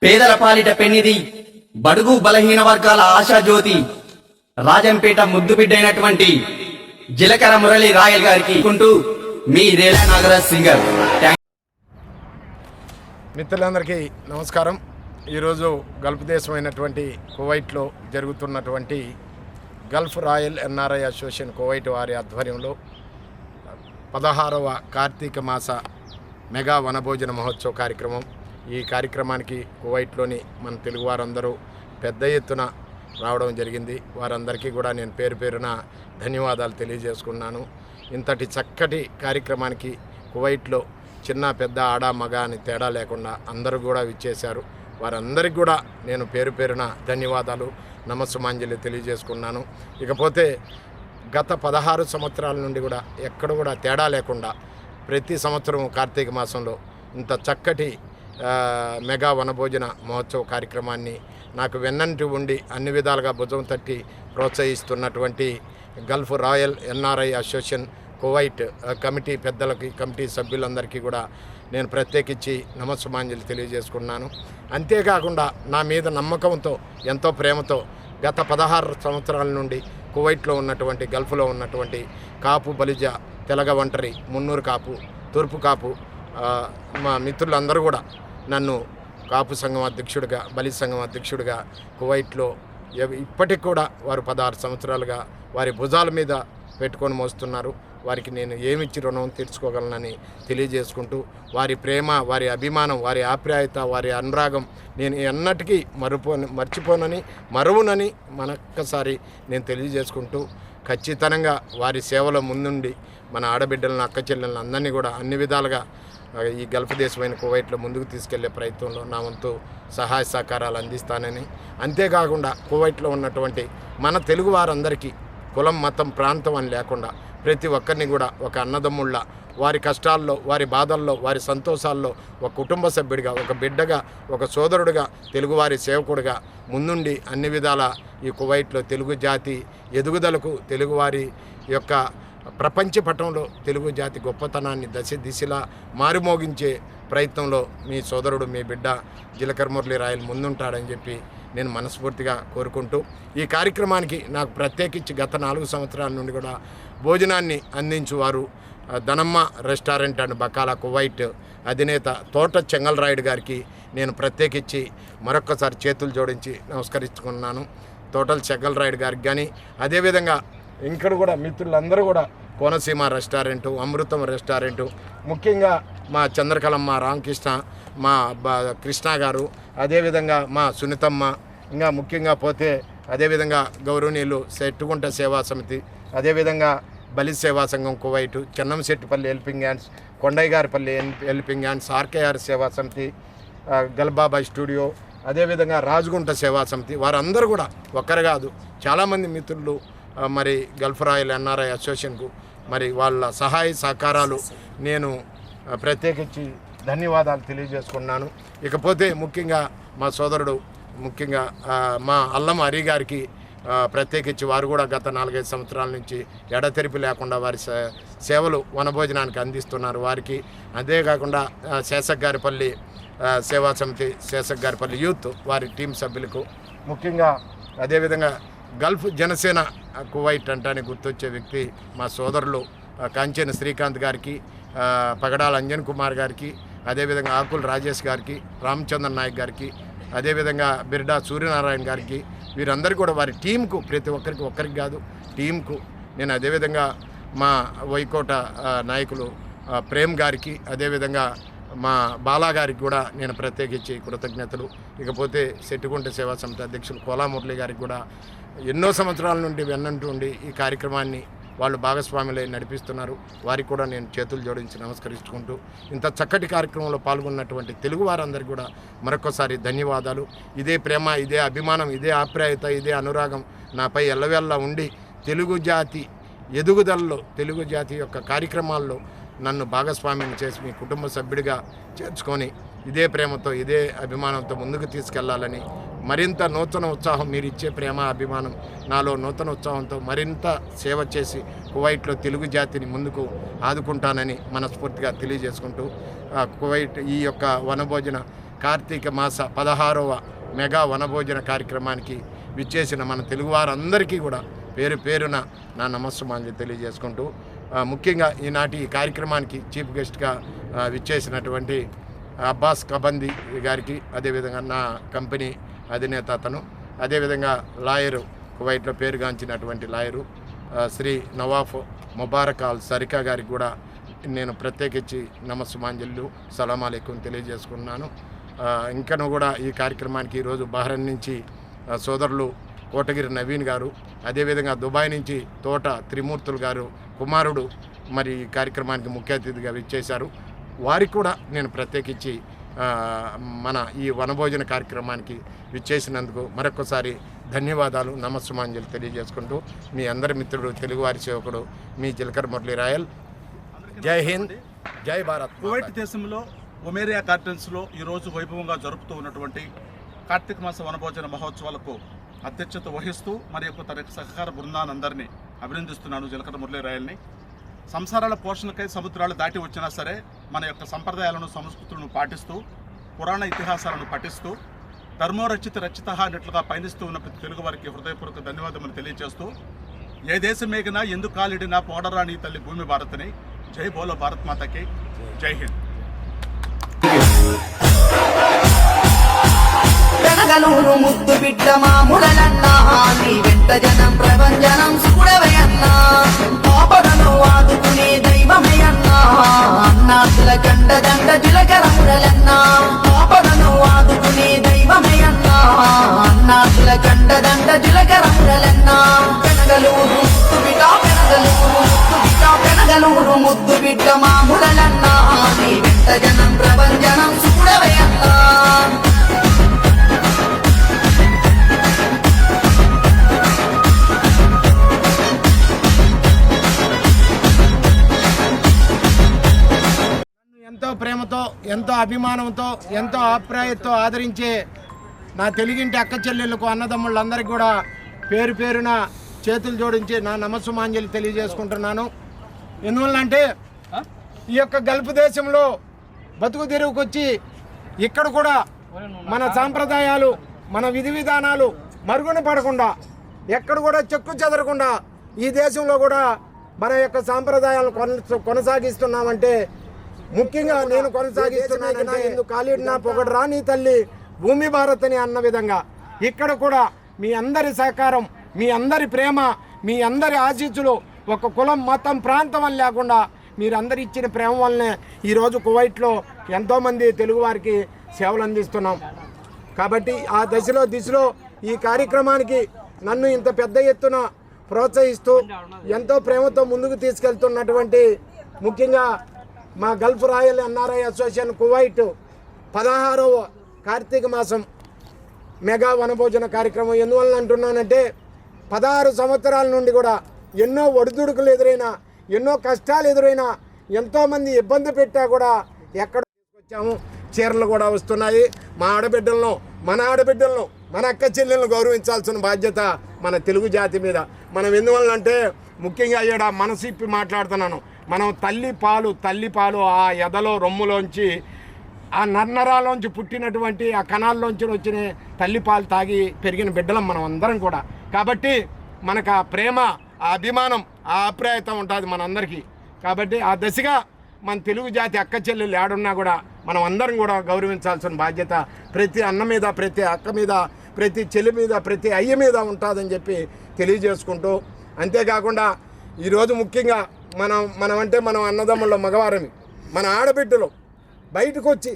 పేదల పాలిట పెన్నిది, బడుగు బలహీన వర్గాల ఆశాజ్యోతి, రాజంపేట ముద్దుబిడ్డైనటువంటి జిలకర మురళి రాయల్ గారికి కుంటూ మీ రేలా నాగరాజ్ సింగర్. మిత్రులందరికీ నమస్కారం. ఈరోజు గల్ఫ్ దేశమైనటువంటి కువైట్లో జరుగుతున్నటువంటి Gulf royal NRI association Kuwait వారి ఆధ్వర్యంలో 16వ కార్తీక మాస మెగా వనభోజన మహోత్సవ కార్యక్రమం. ఈ కార్యక్రమానికి కువైట్లోని మన తెలుగు వారందరూ పెద్ద ఎత్తున రావడం జరిగింది. వారందరికీ కూడా నేను పేరు పేరున ధన్యవాదాలు తెలియజేసుకున్నాను. ఇంతటి చక్కటి కార్యక్రమానికి కువైట్లో చిన్న పెద్ద ఆడ మగ అని తేడా లేకుండా అందరూ కూడా విచ్చేశారు. వారందరికీ కూడా నేను పేరు పేరున ధన్యవాదాలు, నమస్సుమాంజలి తెలియజేసుకున్నాను. ఇకపోతే గత 16 సంవత్సరాల నుండి కూడా ఎక్కడ కూడా తేడా లేకుండా ప్రతి సంవత్సరం కార్తీక మాసంలో ఇంత చక్కటి మెగా వనభోజన మహోత్సవ కార్యక్రమాన్ని నాకు వెన్నంటి ఉండి అన్ని విధాలుగా భుజం తట్టి ప్రోత్సహిస్తున్నటువంటి Gulf royal NRI association Kuwait committee పెద్దలకి, కమిటీ సభ్యులందరికీ కూడా నేను ప్రత్యేకించి నమస్సుమాంజలి తెలియజేసుకున్నాను. అంతేకాకుండా నా మీద నమ్మకంతో, ఎంతో ప్రేమతో గత 16 సంవత్సరాల నుండి కువైట్లో ఉన్నటువంటి, గల్ఫ్లో ఉన్నటువంటి కాపు, బలిజ, తెలగ ఒంటరి, మున్నూరు కాపు, తూర్పు కాపు మా మిత్రులందరూ కూడా నన్ను కాపు సంఘం అధ్యక్షుడిగా, బలి సంఘం అధ్యక్షుడిగా కువైట్లో ఇప్పటికి కూడా వారు 16 సంవత్సరాలుగా వారి భుజాల మీద పెట్టుకొని మోస్తున్నారు. వారికి నేను ఏమిచ్చి రుణం తీర్చుకోగలనని తెలియజేసుకుంటూ, వారి ప్రేమ, వారి అభిమానం, వారి ఆప్యాయత, వారి అనురాగం నేను ఎన్నటికీ మర్చిపోనని, మరువునని మనొక్కసారి నేను తెలియజేసుకుంటూ, ఖచ్చితంగా వారి సేవలో ముందుండి మన ఆడబిడ్డలను, అక్క చెల్లెలను అందరినీ కూడా అన్ని విధాలుగా ఈ గల్ఫ్ దేశమైన కువైట్లో ముందుకు తీసుకెళ్లే ప్రయత్నంలో నా వంతు సహాయ సహకారాలు అందిస్తానని, అంతేకాకుండా కువైట్లో ఉన్నటువంటి మన తెలుగు వారందరికీ కులం, మతం, ప్రాంతం అని లేకుండా ప్రతి ఒక్కరిని కూడా ఒక అన్నదమ్ముళ్ళ వారి కష్టాల్లో, వారి బాధల్లో, వారి సంతోషాల్లో ఒక కుటుంబ సభ్యుడిగా, ఒక బిడ్డగా, ఒక సోదరుడిగా, తెలుగువారి సేవకుడిగా ముందుండి అన్ని విధాల ఈ కువైట్లో తెలుగు జాతి ఎదుగుదలకు, తెలుగువారి యొక్క ప్రపంచ పటంలో తెలుగు జాతి గొప్పతనాన్ని దిశలా మారుమోగించే ప్రయత్నంలో మీ సోదరుడు, మీ బిడ్డ జిలకర మురళి రాయల్ ముందుంటాడని చెప్పి నేను మనస్ఫూర్తిగా కోరుకుంటూ, ఈ కార్యక్రమానికి నాకు ప్రత్యేకించి గత 4 సంవత్సరాల నుండి కూడా భోజనాన్ని అందించువారు ధనమ్మ రెస్టారెంట్ అండ్ బకాలా కువైట్ అధినేత తోట చెంగల్రాయుడు గారికి నేను ప్రత్యేకించి మరొక్కసారి చేతులు జోడించి నమస్కరించుకున్నాను. తోటల చెంగల్రాయుడు గారికి కానీ, అదేవిధంగా ఇక్కడ కూడా మిత్రులందరూ కూడా కోనసీమ రెస్టారెంటు, అమృతం రెస్టారెంటు, ముఖ్యంగా మా చంద్రకళమ్మ, రామకృష్ణ, మా కృష్ణ గారు, అదేవిధంగా మా సునీతమ్మ, ఇంకా ముఖ్యంగా పోతే అదేవిధంగా గౌరవనీయులు సెట్టుకుంట సేవా సమితి, అదేవిధంగా Bali Seva Sangham Kuwait, Chennamsettipalli helping hands, Kondayyagaripalli helping hands, RKR Seva Samiti, గల్బాబాయ్ studio, అదేవిధంగా రాజగుంట సేవా సమితి, వారందరూ కూడా ఒక్కరు కాదు చాలామంది మిత్రులు మరి గల్ఫ్ రాయల్ ఎన్ఆర్ఐ అసోసియేషన్కు మరి వాళ్ళ సహాయ సహకారాలు నేను ప్రత్యేకించి ధన్యవాదాలు తెలియజేసుకున్నాను. ఇకపోతే ముఖ్యంగా మా సోదరుడు, ముఖ్యంగా మా అల్లం హరి గారికి ప్రత్యేకించి వారు కూడా గత 4-5 సంవత్సరాల నుంచి ఎడతెరిపి లేకుండా వారి సేవలు వనభోజనానికి అందిస్తున్నారు. వారికి అంతేకాకుండా శేషగారిపల్లి సేవా సమితి, శేషగారిపల్లి యూత్ వారి టీం సభ్యులకు, ముఖ్యంగా అదేవిధంగా గల్ఫ్ జనసేన కువైట్ అంటానికి గుర్తొచ్చే వ్యక్తి మా సోదరులు కాంచేన శ్రీకాంత్ గారికి, పగడాల అంజన్ కుమార్ గారికి, అదేవిధంగా ఆకుల్ రాజేష్ గారికి, రామచంద్ర నాయక్ గారికి, అదేవిధంగా బిర్డా సూర్యనారాయణ గారికి, వీరందరూ కూడా వారి టీంకు, ప్రతి ఒక్కరికి కాదు టీంకు నేను, అదేవిధంగా మా వైకోట నాయకులు ప్రేమ్ గారికి, అదేవిధంగా మా బాలా గారికి కూడా నేను ప్రత్యేకించి కృతజ్ఞతలు. ఇకపోతే సెట్టుకుంట సేవా సమితి అధ్యక్షులు కోలా మురళి గారికి కూడా ఎన్నో సంవత్సరాల నుండి వెన్నంటూ ఉండి ఈ కార్యక్రమాన్ని వాళ్ళు భాగస్వాములై నడిపిస్తున్నారు. వారికి కూడా నేను చేతులు జోడించి నమస్కరించుకుంటూ, ఇంత చక్కటి కార్యక్రమంలో పాల్గొన్నటువంటి తెలుగు వారందరికీ కూడా మరొకసారి ధన్యవాదాలు. ఇదే ప్రేమ, ఇదే అభిమానం, ఇదే ఆప్యాయత, ఇదే అనురాగం నాపై ఎల్లవేళ్ళ ఉండి తెలుగు జాతి ఎదుగుదలలో, తెలుగు జాతి యొక్క కార్యక్రమాల్లో నన్ను భాగస్వామ్యం చేసి మీ కుటుంబ సభ్యుడిగా చేర్చుకొని ఇదే ప్రేమతో, ఇదే అభిమానంతో ముందుకు తీసుకెళ్లాలని, మరింత నూతన ఉత్సాహం, మీరు ఇచ్చే ప్రేమ, అభిమానం నాలో నూతన ఉత్సాహంతో మరింత సేవ చేసి కువైట్లో తెలుగు జాతిని ముందుకు ఆదుకుంటానని మనస్ఫూర్తిగా తెలియజేసుకుంటూ, కువైట్ ఈ యొక్క వనభోజన కార్తీక మాస 16వ మెగా వనభోజన కార్యక్రమానికి విచ్చేసిన మన తెలుగువారందరికీ కూడా పేరు పేరున నా నమస్సుమాంజలి తెలియజేసుకుంటూ ముఖ్యంగా ఈనాటి ఈ కార్యక్రమానికి చీఫ్ గెస్ట్గా విచ్చేసినటువంటి అబ్బాస్ కబంది గారికి, అదేవిధంగా నా కంపెనీ అధినేత అతను, అదేవిధంగా లాయరు కువైట్లో పేరుగాంచినటువంటి లాయరు శ్రీ నవాఫ్ ముబారక్ అల్ సరికా గారికి కూడా నేను ప్రత్యేకించి నమస్సుమాంజలు సలాం అలైకుం తెలియజేసుకున్నాను. ఇంకను కూడా ఈ కార్యక్రమానికి ఈరోజు బహ్రెయిన్ నుంచి సోదరులు కోటగిరి నవీన్ గారు, అదేవిధంగా దుబాయ్ నుంచి తోట త్రిమూర్తులు గారు కుమారుడు మరి ఈ కార్యక్రమానికి ముఖ్య అతిథిగా విచ్చేశారు. వారికి కూడా నేను ప్రత్యేకించి మన ఈ వనభోజన కార్యక్రమానికి విచ్చేసినందుకు మరొకసారి ధన్యవాదాలు, నమస్సుమాంజలి తెలియజేసుకుంటూ మీ అందరి మిత్రుడు, తెలుగువారి సేవకుడు మీ జిలకర మురళీ రాయల్. జై హింద్, జై భారత్. కువైట్ దేశంలో ఒమేరియా గార్డెన్స్లో ఈరోజు వైభవంగా జరుపుతూ ఉన్నటువంటి కార్తీక మాస వనభోజన మహోత్సవాలకు అధ్యక్షత వహిస్తూ మరి యొక్క తన సహకార బృందానందరినీ అభినందిస్తున్నాను జిలకర మురళీ రాయల్ని. సంసారాల పోషణకై సముద్రాలు దాటి వచ్చినా సరే మన యొక్క సంప్రదాయాలను, సంస్కృతులను పాటిస్తూ పురాణ ఇతిహాసాలను పఠిస్తూ ధర్మోరచిత రచిత అన్నట్లుగా పయనిస్తూ ఉన్న ప్రతి తెలుగు వారికి హృదయపూర్వక ధన్యవాదములు తెలియజేస్తూ, ఏ దేశం మేగినా ఎందుకు కాలిడినా పోడరాని తల్లి భూమి భారత్ని. జై బోలో భారత్ మాతకి జై హింద్. పెనగలూరు ముద్దు బిడ్డ మాములనన్నా, నీ వెంట జనం ప్రపంచనం చూడవయన్నా, ఆపదను ఆదుకునే దైవమయన్నా, అన్నాసుల కండదండ జిలకర మురళన్నా, ఆపదను ఆదుకునే దైవమయన్నా, అన్నాసుల కండదండ జిలకర మురళన్నా. పెనగలూరు ముద్దు బిడ్డ, పెనగలూరు ముద్దు బిడ్డ, పెనగలూరు ముద్దు బిడ్డ మాములనన్నా, నీ వెంట జనం ప్రపంచనం చూడవయన్నా. ఎంతో ప్రేమతో, ఎంతో అభిమానంతో, ఎంతో ఆప్యాయతతో ఆదరించే నా తెలుగింటి అక్క చెల్లెళ్ళకు, అన్నదమ్ముళ్ళందరికీ కూడా పేరు పేరున చేతులు జోడించి నా నమస్సుమాంజలి తెలియజేసుకుంటున్నాను. ఎందువల్లంటే ఈ యొక్క గల్ఫ్ దేశంలో బతుకు తెరువుకొచ్చి ఇక్కడ కూడా మన సాంప్రదాయాలు, మన విధి విధానాలు మరుగున పడకుండా, ఎక్కడ కూడా చెక్కు చెదరకుండా ఈ దేశంలో కూడా మన యొక్క సాంప్రదాయాలను కొనసాగిస్తున్నామంటే, ముఖ్యంగా నేను కొనసాగిస్తున్నానంటే ఎందుకు కాలిడినా పొగడు రాని తల్లి భూమి భారత్ అని అన్న విధంగా ఇక్కడ కూడా మీ అందరి సహకారం, మీ అందరి ప్రేమ, మీ అందరి ఆశీస్సులు, ఒక కులం, మతం, ప్రాంతం అని లేకుండా మీరందరూ ఇచ్చిన ప్రేమ వల్లనే ఈరోజు కువైట్లో ఎంతోమంది తెలుగువారికి సేవలు అందిస్తున్నాం. కాబట్టి ఆ దిశలో ఈ కార్యక్రమానికి నన్ను ఇంత పెద్ద ఎత్తున ప్రోత్సహిస్తూ ఎంతో ప్రేమతో ముందుకు తీసుకెళ్తున్నటువంటి ముఖ్యంగా మా Gulf royal NRI association Kuwait 16వ కార్తీక మాసం మెగా వనభోజన కార్యక్రమం ఎందువల్ల అంటున్నానంటే, 16 సంవత్సరాల నుండి కూడా ఎన్నో ఒడిదుడుకులు ఎదురైనా, ఎన్నో కష్టాలు ఎదురైనా, ఎంతోమంది ఇబ్బంది పెట్టా కూడా ఎక్కడ తీసుకొచ్చాము. చీరలు కూడా వస్తున్నాయి. మా ఆడబిడ్డలను, మన అక్క చెల్లెలను గౌరవించాల్సిన బాధ్యత మన తెలుగు జాతి మీద. మనం ఎందువల్లంటే ముఖ్యంగా ఇక్కడ మనసు ఇప్పి మాట్లాడుతున్నాను. మనం తల్లి పాలు ఆ ఎదలో రొమ్ములోంచి, ఆ నన్నరాలోంచి పుట్టినటువంటి ఆ కణాల్లోంచి వచ్చిన తల్లి పాలు తాగి పెరిగిన బిడ్డలం మనం అందరం కూడా. కాబట్టి మనకు ఆ ప్రేమ, ఆ అభిమానం, ఆ ఆప్యాయత ఉంటుంది మనందరికీ. కాబట్టి ఆ దశగా మన తెలుగు జాతి అక్క చెల్లెలు ఏడున్నా కూడా మనం అందరం కూడా గౌరవించాల్సిన బాధ్యత ప్రతి అన్న మీద, ప్రతి అక్క మీద, ప్రతి చెల్లి మీద, ప్రతి అయ్య మీద ఉంటుందని చెప్పి తెలియజేసుకుంటూ, అంతేకాకుండా ఈరోజు ముఖ్యంగా మనం అన్నదమ్ముల మగవారని, మన ఆడబిడ్డలు బయటకు వచ్చి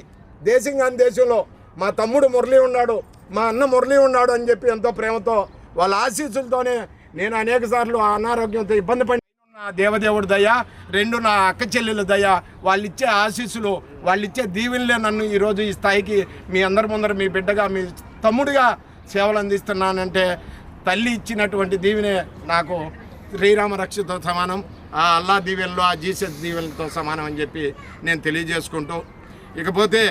దేశంలో మా తమ్ముడు మురళి ఉన్నాడు, మా అన్న మురళి ఉన్నాడు అని చెప్పి ఎంతో ప్రేమతో వాళ్ళ ఆశీస్సులతోనే నేను అనేక సార్లు అనారోగ్యంతో ఇబ్బంది పడి, నా దేవదేవుడి దయ, 2 నా అక్క చెల్లెల దయ, వాళ్ళు ఇచ్చే ఆశీస్సులు, వాళ్ళు ఇచ్చే దీవెనలే నన్ను ఈరోజు ఈ స్థాయికి మీ అందరి ముందర మీ బిడ్డగా, మీ తమ్ముడిగా సేవలు అందిస్తున్నానంటే తల్లి ఇచ్చినటువంటి దీవెనే నాకు శ్రీరామ రక్షతో సమానం, ఆ అల్లా దీవెనలు, ఆ జీసస్ దీవెనలతో సమానం అని చెప్పి నేను తెలియజేసుకుంటూ, ఇకపోతే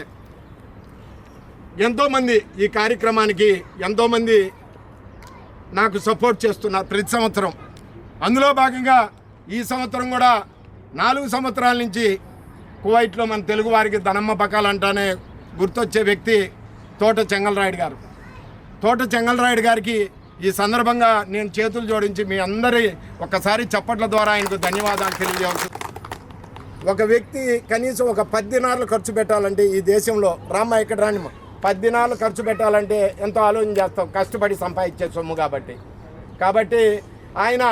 ఎంతోమంది ఈ కార్యక్రమానికి ఎంతోమంది నాకు సపోర్ట్ చేస్తున్నారు ప్రతి సంవత్సరం. అందులో భాగంగా ఈ సంవత్సరం కూడా 4 సంవత్సరాల నుంచి కువైట్లో మన తెలుగు వారికి ధనమ్మ బకాలు అంటానే గుర్తొచ్చే వ్యక్తి తోట చెంగల్రాయుడు గారు. తోట చెంగల్రాయుడు గారికి ఈ సందర్భంగా నేను చేతులు జోడించి మీ అందరి ఒక్కసారి చప్పట్ల ద్వారా ఆయనకు ధన్యవాదాలు తెలియజేయవచ్చు. ఒక వ్యక్తి కనీసం ఒక 10 దినాలు ఖర్చు పెట్టాలంటే ఈ దేశంలో రామ్మ ఇక్కడ రానిమ్మ 10 దినాలు ఖర్చు పెట్టాలంటే ఎంతో ఆలోచన చేస్తాం, కష్టపడి సంపాదించే సొమ్ము కాబట్టి ఆయన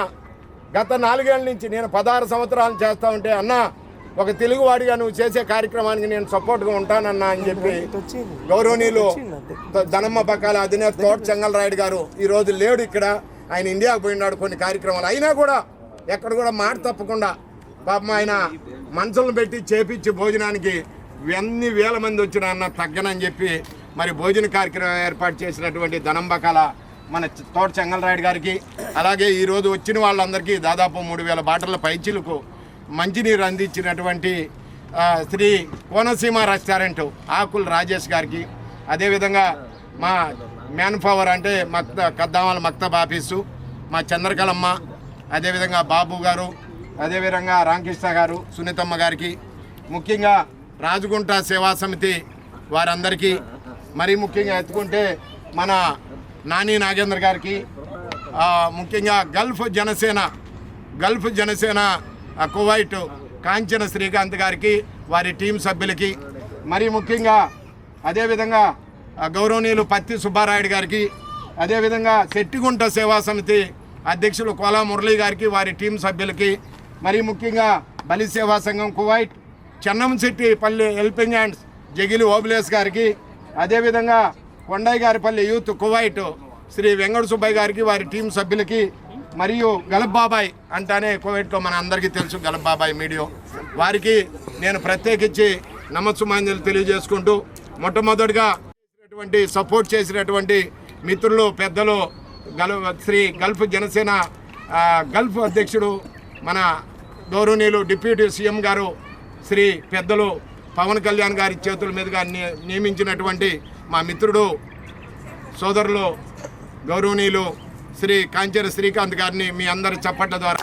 గత 4 ఏళ్ళ నుంచి నేను 16 సంవత్సరాలు చేస్తా ఉంటే అన్న ఒక తెలుగువాడిగా నువ్వు చేసే కార్యక్రమానికి నేను సపోర్ట్గా ఉంటానన్నా అని చెప్పి గౌరవనీయులు ధనమ్మ పక్కాల అధినేత తోట చెంగల్రాయుడు గారు ఈరోజు లేడు ఇక్కడ, ఆయన ఇండియాకు పోయినాడు కొన్ని కార్యక్రమాలు అయినా కూడా ఎక్కడ కూడా మాట తప్పకుండా పాపం ఆయన మనసులను పెట్టి చేపించి భోజనానికి ఎన్ని వేల మంది వచ్చినా అన్న తగ్గనని చెప్పి మరి భోజన కార్యక్రమం ఏర్పాటు చేసినటువంటి ధనంబకాల మన తోట చెంగల్రాయుడు గారికి, అలాగే ఈరోజు వచ్చిన వాళ్ళందరికీ దాదాపు 3000 బాటల పైచిలకు మంచినీరు అందించినటువంటి శ్రీ కోనసీమ రెస్టారెంట్ ఆకుల రాజేష్ గారికి, అదేవిధంగా మా మ్యాన్ పవర్ అంటే కద్దామాల మక్తబ్ ఆఫీసు మా చంద్రకళమ్మ, అదేవిధంగా బాబు గారు, అదేవిధంగా రామకృష్ణ గారు, సునీతమ్మ గారికి, ముఖ్యంగా రాజగుంట సేవా సమితి వారందరికీ, మరీ ముఖ్యంగా ఎత్తుకుంటే మన నాని నాగేంద్ర గారికి, ముఖ్యంగా గల్ఫ్ జనసేన కువైట్ కాంచన శ్రీకాంత్ గారికి, వారి టీం సభ్యులకి, మరీ ముఖ్యంగా అదేవిధంగా గౌరవనీయులు పత్తి సుబ్బారాయుడు గారికి, అదేవిధంగా శెట్టిగుంట సేవా సమితి అధ్యక్షులు కోలా మురళీ గారికి, వారి టీం సభ్యులకి, మరీ ముఖ్యంగా Bali Seva Sangham Kuwait Chennamsettipalli helping hands Jagili Obules గారికి, అదేవిధంగా కొండయ్యగారిపల్లి యూత్ కువైట్ శ్రీ వెంకట సుబ్బయ్య గారికి, వారి టీం సభ్యులకి, మరియు గలబ్ బాబాయ్ అంటానే కువైట్లో మన అందరికీ తెలుసు గలబ్ బాబాయ్ మీడియో, వారికి నేను ప్రత్యేకించి నమస్సుమాంజలు తెలియజేసుకుంటూ మొట్టమొదటిగా సపోర్ట్ చేసినటువంటి మిత్రులు పెద్దలు శ్రీ గల్ఫ్ జనసేన గల్ఫ్ అధ్యక్షుడు మన గౌరవనీయులు డిప్యూటీ సీఎం గారు శ్రీ పెద్దలు పవన్ కళ్యాణ్ గారి చేతుల మీదుగా నియమించినటువంటి మా మిత్రుడు సోదరులు గౌరవనీయులు శ్రీ కాంచన శ్రీకాంత్ గారిని మీ అందరి చప్పట్ల ద్వారా,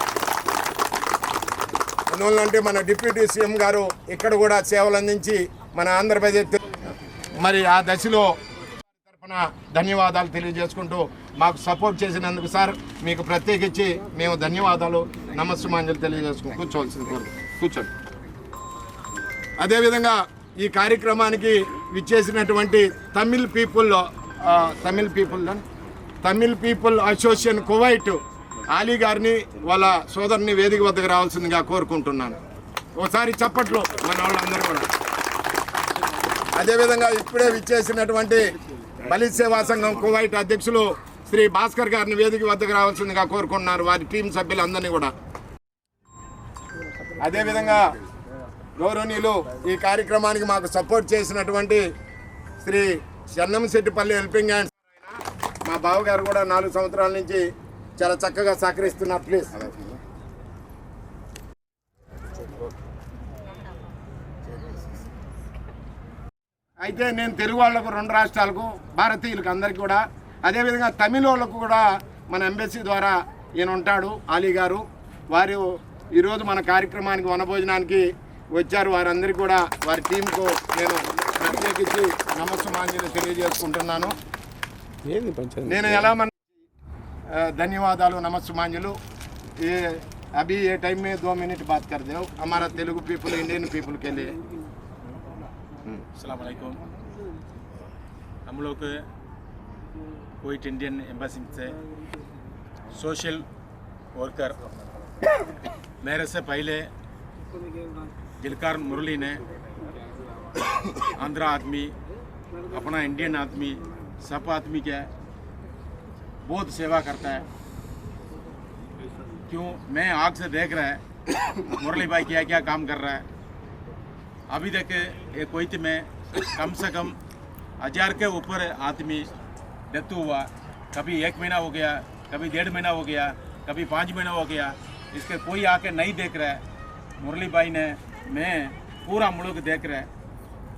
ఎందువల్లంటే మన డిప్యూటీ సీఎం గారు ఇక్కడ కూడా సేవలు అందించి మన ఆంధ్రప్రదేశ్ మరి ఆ దశలో తరఫున ధన్యవాదాలు తెలియజేసుకుంటూ మాకు సపోర్ట్ చేసినందుకు సార్ మీకు ప్రత్యేకించి మేము ధన్యవాదాలు నమస్సుమాంజలు తెలియజేసుకుని కూర్చోండి. అదేవిధంగా ఈ కార్యక్రమానికి విచ్చేసినటువంటి Tamil people association Kuwait Ali గారిని వాళ్ళ సోదరుని వేదిక వద్దకు రావాల్సిందిగా కోరుకుంటున్నాను. ఒకసారి చప్పట్లు మన వాళ్ళందరూ కూడా. అదేవిధంగా ఇప్పుడే విచ్చేసినటువంటి బలి సేవా సంఘం కువైట్ అధ్యక్షులు శ్రీ భాస్కర్ గారిని వేదిక వద్దకు రావాల్సిందిగా కోరుకుంటున్నారు, వారి టీం సభ్యులందరినీ కూడా. అదేవిధంగా గౌరవనీయులు ఈ కార్యక్రమానికి మాకు సపోర్ట్ చేసినటువంటి శ్రీ చెన్నంశెట్టిపల్లి హెల్పింగ్ హ్యాండ్స్ మా బావగారు కూడా 4 సంవత్సరాల నుంచి చాలా చక్కగా సహకరిస్తున్నారు. ప్లీజ్ అయితే నేను తెలుగు వాళ్లకు 2 రాష్ట్రాలకు భారతీయులకు అందరికీ కూడా, అదేవిధంగా తమిళ వాళ్ళకు కూడా మన ఎంబసీ ద్వారా ఈయన ఉంటాడు ఆలీ గారు, వారు ఈరోజు మన కార్యక్రమానికి వనభోజనానికి వచ్చారు. వారందరికీ కూడా వారి టీంకు నేను ప్రత్యేకించి నమస్సుమాంజలి తెలియజేసుకుంటున్నాను. నేను ఎలా మన ధన్యవాదాలు నమస్సుమాంజలు. अभी ये टाइम में 2 मिनट बात कर दो हमारा तेलुगु पीपल इंडियन पीपल के लिए. अस्सलाम वालेकुम. हम लोग कुवैत इंडियन एम्बेसी से सोशल वर्कर मेरे से पहले गिलकार मुरली ने आंध्रा आदमी अपना इंडियन आदमी सब आदमी क्या बहुत सेवा करता है. क्यों मैं आग से देख रहा है मुरली भाई क्या क्या काम कर रहा है. अभी तक ये कुवैत में कम से कम 1000 के ऊपर आदमी डेथ हुआ. कभी 1 महीना हो गया, कभी 1.5 महीना हो गया, कभी 5 महीना हो गया. इसके कोई आके नहीं देख रहा है. मुरली भाई ने मैं पूरा मुल्क देख रहा है.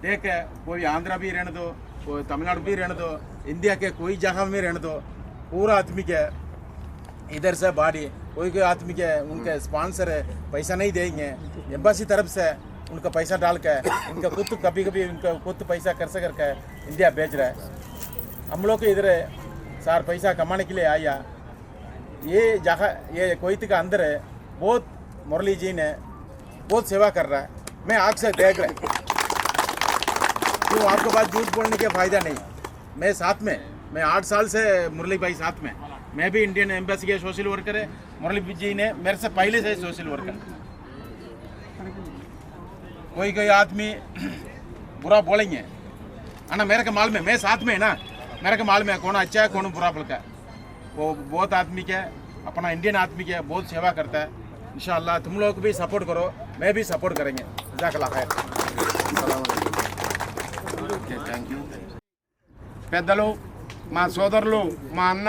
देख कोई आंध्रा भी रहने दो, कोई तमिलनाडु भी रहने दो, इंडिया के कोई जगह में रहने दो, पूरा आदमी के इधर से बाड़ी कोई आदमी के उनके स्पॉन्सर है पैसा नहीं देंगे. एम्बेसी तरफ से उनका पैसा डाल के इनका खुद कभी कभी उनका खुद पैसा खर्च करके इंडिया भेज रहा है। हम लोग के इधर सार पैसा कमाने के लिए आया, ये जगह ये कुवैत का अंदर है, बहुत मुरली जी ने बहुत सेवा कर रहा है। मैं आँख से देख रहा हूँ, क्यों आपके पास झूठ बोलने के फ़ायदा नहीं। मैं साथ में, मैं 8 साल से मुरली भाई साथ में, मैं भी इंडियन एम्बेसी के सोशल वर्कर है, मुरली जी ने मेरे से पहले से सोशल वर्कर। कोई आदमी बुरा बोलेंगे अन्ना मेरे के माल में, मैं साथ में है ना, मेरे के माल में कौन अच्छा है कौन बुरा बोलता है। वो बहुत आदमी के अपना इंडियन आदमी के बहुत सेवा करता है। इंशाअल्लाह तुम लोग भी सपोर्ट करो, मैं भी सपोर्ट करेंगे। जज़ाकल्लाह खैर। థ్యాంక్ యూ పెద్దలు, మా సోదరులు, మా అన్న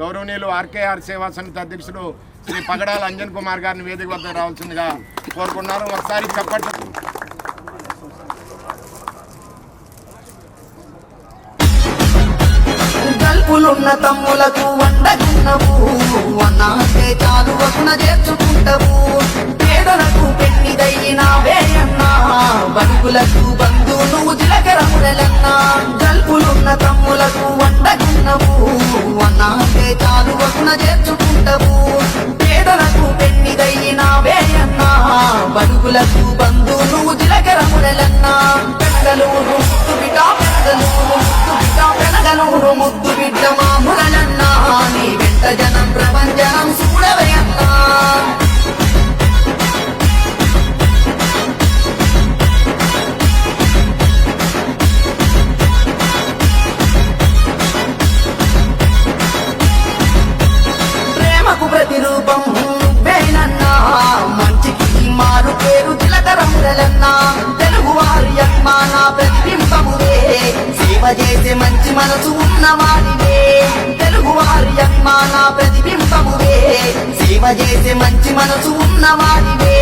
గౌరవనీయులు ఆర్కేఆర్ సేవా సమితి అధ్యక్షుడు శ్రీ పగడాల అంజన్ కుమార్ గారిని వేదిక వద్ద రావాల్సిందిగా కోరుకున్నారు. ఒకసారి చప్పట్లు. గల్పులున్న తమ్ములకు వండకున్నవు, అన్నాస్తే చాలు వసున చేర్చుకుంటవు. పేదలకు పెన్నిదయ్యినావే అన్నా, బతుకులకు బంధు నువ్వు జీలకర్ర మురలన్నా. గల్పులున్న తమ్ములకు వండకున్నవు, అన్నాస్తే చాలు వసున చేర్చుకుంటవు. పేదలకు పెన్నిదయ్యినావే అన్నా, బతుకులకు బంధు నువ్వు జీలకర్ర మురలన్నా. పెద్దలూరు ముద్దు బిడ్డ, పెద్దలూరు ముద్దు బిడ్డ, పెనగలూరు ముద్దు బిడ్డ మామురలన్నా. నీ వెంట జనం ప్రపంచనం చూడవయన్నా. ప్రేమకు ప్రతిరూపం నువ్వేనన్నా, మంచికి మారు పేరు జీలకర్ర మురలన్నా. తెలుగు వారి అమ్మాన ప్రతిబింబమువే, సేవ చేసే మంచి మనసు ఉన్నవాడివే. తెలుగు వారి అమ్మాన ప్రతిబింబమువే, సేవ చేసే మంచి మనసు ఉన్నవాడివే.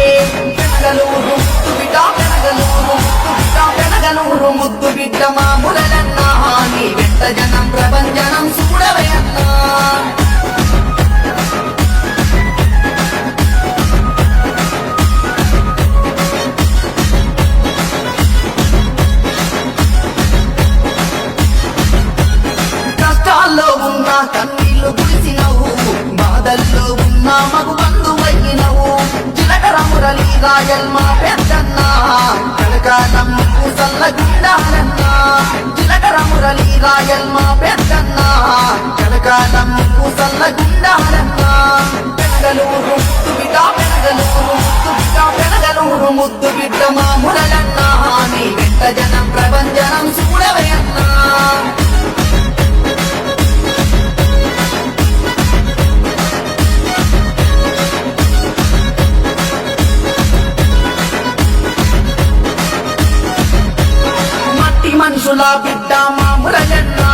పెనగలూరు ముద్దు బిడ్డ, పెనగలూరు ముద్దు బిడ్డ, పెనగలూరు ముద్దు బిడ్డ మామురలన్నా. నీ వెంట జనం ప్రపంచనం చూడవయన్నా. కష్టాల్లో ఉన్న కన్నీళ్లు కురిసినవు, బాధల్లో ఉన్న మగు బంధువయ్యినవు. జీలకర్ర మురళి రాయల్ మా పెద్దన్న, కలకాలం నువ్వు చల్లగుండాలన్నా. జీలకర్ర మురళి రాయల్ మా పెద్దన్న, కలకాలం నువ్వు చల్లగుండాలన్నా. పెనగలూరు ముద్దు బిడ్డ, పెనగలూరు ముద్దు బిడ్డ, పెనగలూరు ముద్దు బిడ్డ మామురలన్నా. నీ వెంట జనం ప్రపంచనం చూడవయన్నా. మనుషుల బిడ్డ మామురలన్నా,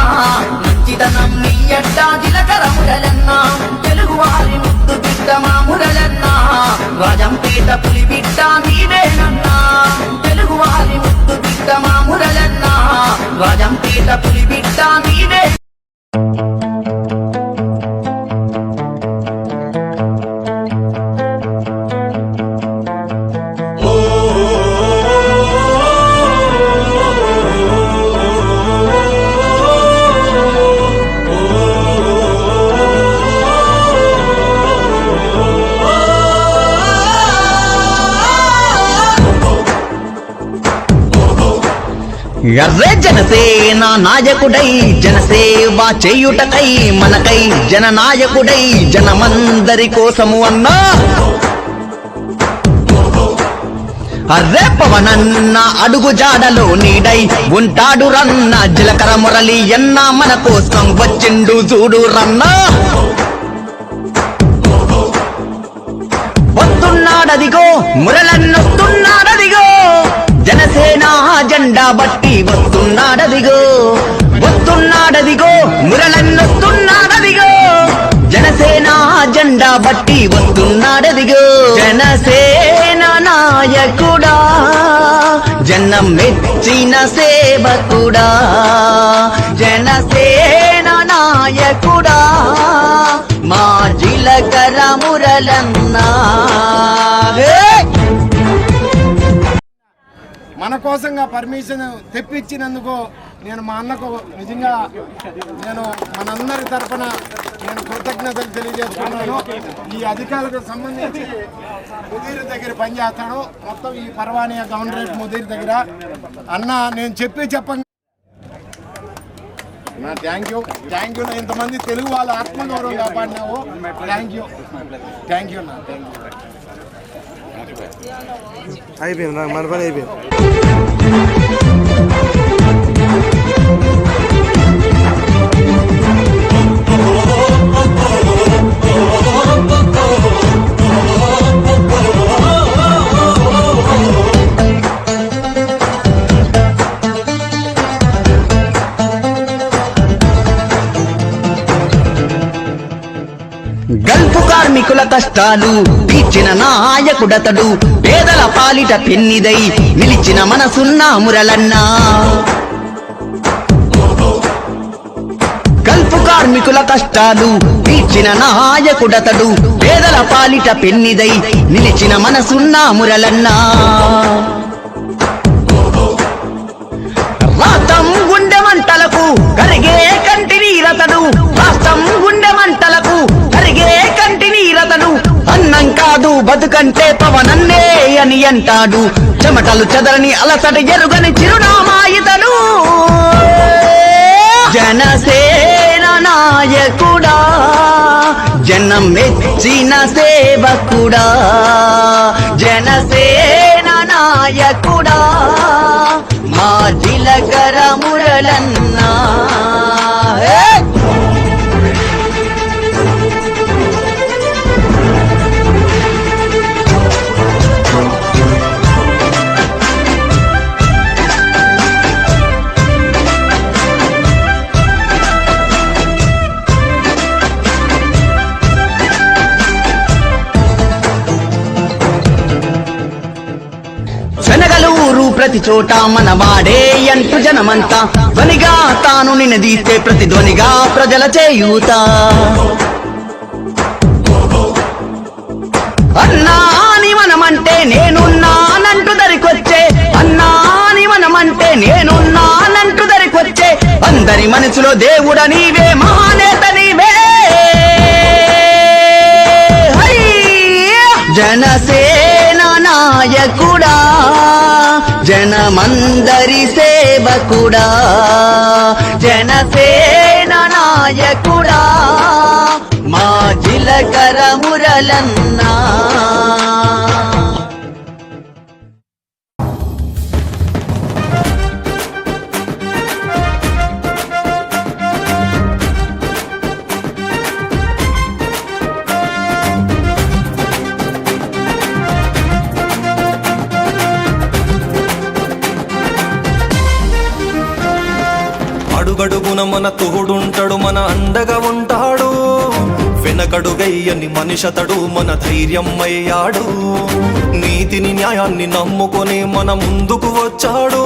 మంచితనం నీ అడ్డ జీలకర్ర మురలన్నా. తెలుగు వారి ముద్దు బిడ్డ మామురలన్నా, రాజంపేట పులి బిడ్డ నీవేనన్నా. తెలుగు వారి ముద్దు బిడ్డ మామురలన్నా, రాజంపేట పులి బిడ్డ నీవే. ఎర్రే జనసేన నాయకుడై జనసేవ చేయుటకై మనకై జననాయకుడై జనమందరి కోసము అన్నా. అర్రే పవనన్న అడుగు జాడలో నీడై ఉంటాడు రన్న. జీలకర్ర మురళి ఎన్న మన కోసం వచ్చిండు చూడు రన్నా. వస్తున్నాడదిగో మురళన్నొస్తున్నాడదిగో, జనసేన జెండా బట్టి వస్తున్నాడదిగో. వస్తున్నాడదిగో మురళన్నొస్తున్నాడదిగో, జనసేన జెండా బట్టి వస్తున్నాడదిగో. జనసేన నాయకుడా, జనం మెచ్చిన సేవకుడా. జనసేన నాయకుడా, మా జీలకర్ర మురళన్నా. మన కోసంగా పర్మిషన్ తెప్పించినందుకు నేను మా అన్నకు నిజంగా మనందరి తరఫున నేను కృతజ్ఞతలు తెలియజేస్తున్నాను. ఈ అధికారులకు సంబంధించి ముదీర్ దగ్గర పనిచేస్తాడు, మొత్తం ఈ పర్వానియా గవర్నరేట్ ముదీర్ దగ్గర. అన్న నేను చెప్పండి థ్యాంక్ యూ ఇంతమంది తెలుగు వాళ్ళ ఆత్మగౌరవం కాపాడినావు. థ్యాంక్ యూ అన్న. అయిపోయింది నాకు మన పని అయిపోయింది. గల్ఫ్ కార్మికుల కష్టాలు తీర్చిన నాయకుడతడు, పేదల పాలిట పెన్నిదై నిలిచిన మనసున్న మురళన్నా. గల్ఫ్ కార్మికుల కష్టాలు తీర్చిన నాయకుడతడు, పేదల పాలిట పెన్నిదై నిలిచిన మనసున్న మురళన్నా. రాష్ట్రం గుండె మంటలకు కరిగే కంటి నీరతడు, రాష్ట్రం గుండె మంటలకు కరిగే కంటి నీరతడు. అన్నం కాదు బతుకంటే పవనన్నే అని అంటాడు, చెమటలు చెదరని అలసట ఎరుగని చిరునామా ఇతడు. జనసేన నాయకుడా, జనం మెచ్చిన సేవకుడా, జనసేన నాయకుడా, మా జిలకర మురళన్నా. శనగలూరు ప్రతి చోట మనవాడే అంటూ జనమంతా ధ్వనిగా తాను నినదీస్తే ప్రతిధ్వనిగా ప్రజల చేయూత. అన్నాని మనమంటే నేనున్నానంటూ దరికొచ్చే, అన్నాని మనమంటే నేనున్నానంటూ దరికొచ్చే, అందరి మనసులో దేవుడ నీవే, మహానేత నీవే. జనసేన నాయకుడా, జనమందరి సేవకుడా, జనసేన నాయకుడా, మా జిలకర మురళన్నా. అడుగడుగున మన తోడుంటాడు, మన అండగా ఉంటాడు. వెనకడుగయ్యని మనిషతడు, మన ధైర్యం అయ్యాడు. నీతిని న్యాయాన్ని నమ్ముకొని మన ముందుకు వచ్చాడు.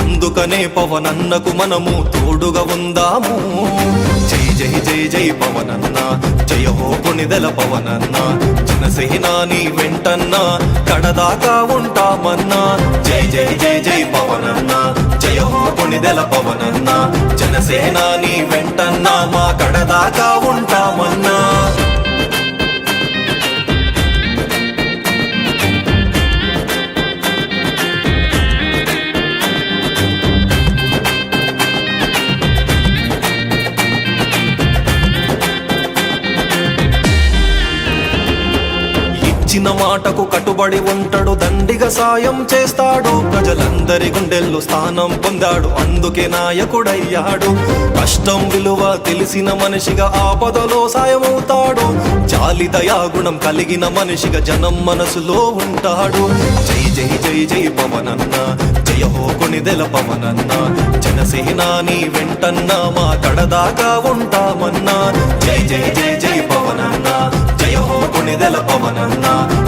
అందుకనే పవనన్నకు మనము తోడుగా ఉందాము. జై జై జై జై పవనన్న, జయ హో కొణిదెల పవనన్న. జనసేన నీ వెంటన్న, కడదాకా ఉంటామన్నా. జై జై జై జై పవనన్న, జయ హో కొణిదెల పవనన్న. జనసేన నీ వెంటన్న, మా కడదాకా ఉంటామన్నా. ఇచ్చిన మాటకు కట్టుబడి ఉంటాడు, దండిగా సాయం చేస్తాడు. ప్రజలందరి గుండెల్లో స్థానం పొందాడు, అందుకే నాయకుడయ్యాడు. కష్టం విలువ తెలిసిన మనిషిగా ఆపదలో సాయమవుతాడు. జాలి దయాగుణం కలిగిన మనిషిగా జనం మనసులో ఉంటాడు. జై జై జై జై పవనన్న, జయ హో కొణిదెల పవనన్న. జనసేన నీ వెంటన్న, మా కడదాకా ఉంటామన్నా. జై జై జై జై పవనన్న, జయ హో కొణిదెల పవనన్న.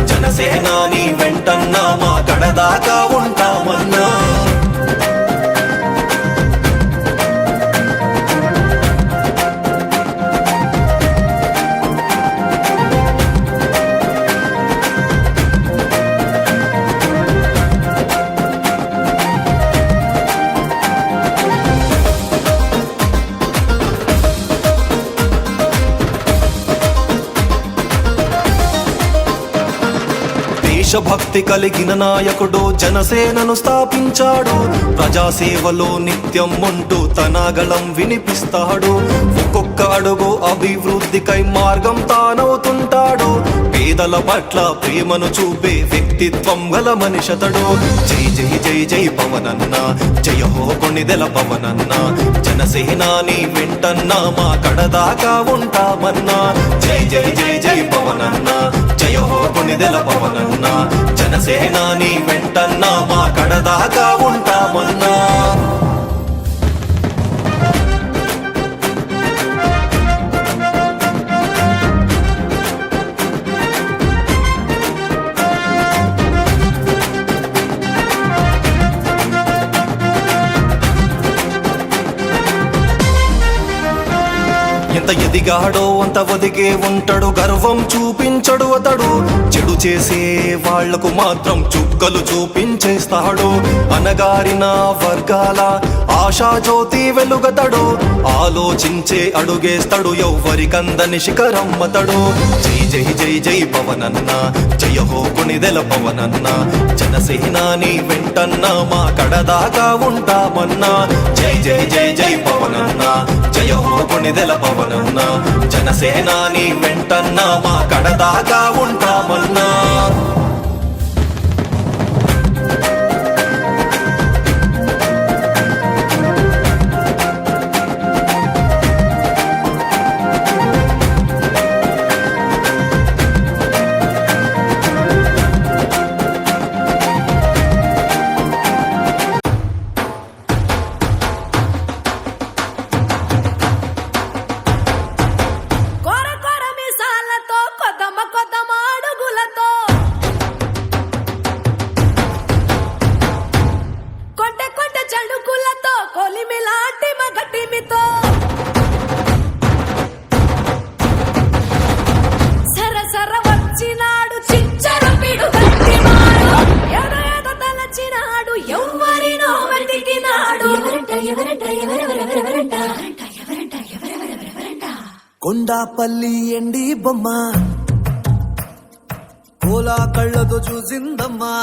జనసేన నీ వెంటన్న, మా కడదాకా ఉంటామన్నా. దేశభక్తి కలిగిన నాయకుడు జనసేనను స్థాపించాడు. ప్రజాసేవలో నిత్యం ఉంటూ తన గళం వినిపిస్తాడు. ఒక్కొక్క అడుగు అభివృద్ధికై మార్గం తానవుతుంటాడు. పేదల పట్ల ప్రేమను చూపే వ్యక్తిత్వం గల మనిషతడు. జై జై జై జై పవనన్న, జయ హో కొణిదెల పవనన్న. జనసేనాని వెంటన్నా మా కడదాకా ఉంటామన్నా. జై జై జై జై పవనన్న, జయ హో కొణిదెల పవనన్న. జనసేనాని వెంటన్నా మా కడదాకా ఉంటామన్నా. ఎంత ఎదిగాడో అంత ఒదిగే ఉంటాడు. గర్వం చూపించడు అతడు. చెడు చేసే వాళ్లకు మాత్రం చుక్కలు చూపించేస్తాడు. అనగారిన వర్గాల ఆశాజ్యోతి వెలుగతడు. ఆలోచించే అడుగేస్తాడు. ఎవ్వరికందని శిఖరమ్మతడు. జై జై జై జై పవనన్న, జయ హో కొణిదెల పవనన్న. జనసేనాని వెంటన్నా మా కడదాకా ఉంటామన్నా. జై జై జై జై పవనన్న, జయ హో కొణిదెల పవనన్న. జనసేనాని వెంటన్నా మా కడదాకా ఉంటామన్నా. కొర కొర మిసాలతో కొద్దమ కొద్దమ అడుగులతో కొంటె కొంటె చడుకులతో కొలిమిలాంటి మగటిమితో సర సర వచ్చినాడు చించర పిడు గట్టినాడు. ఎడ ఎద తలచినాడు ఎవ్వరినో వెతికినాడు. కొండాపల్లి ఎండి బొమ్మ కోలా కళ్ళతో చూసిందమ్మా.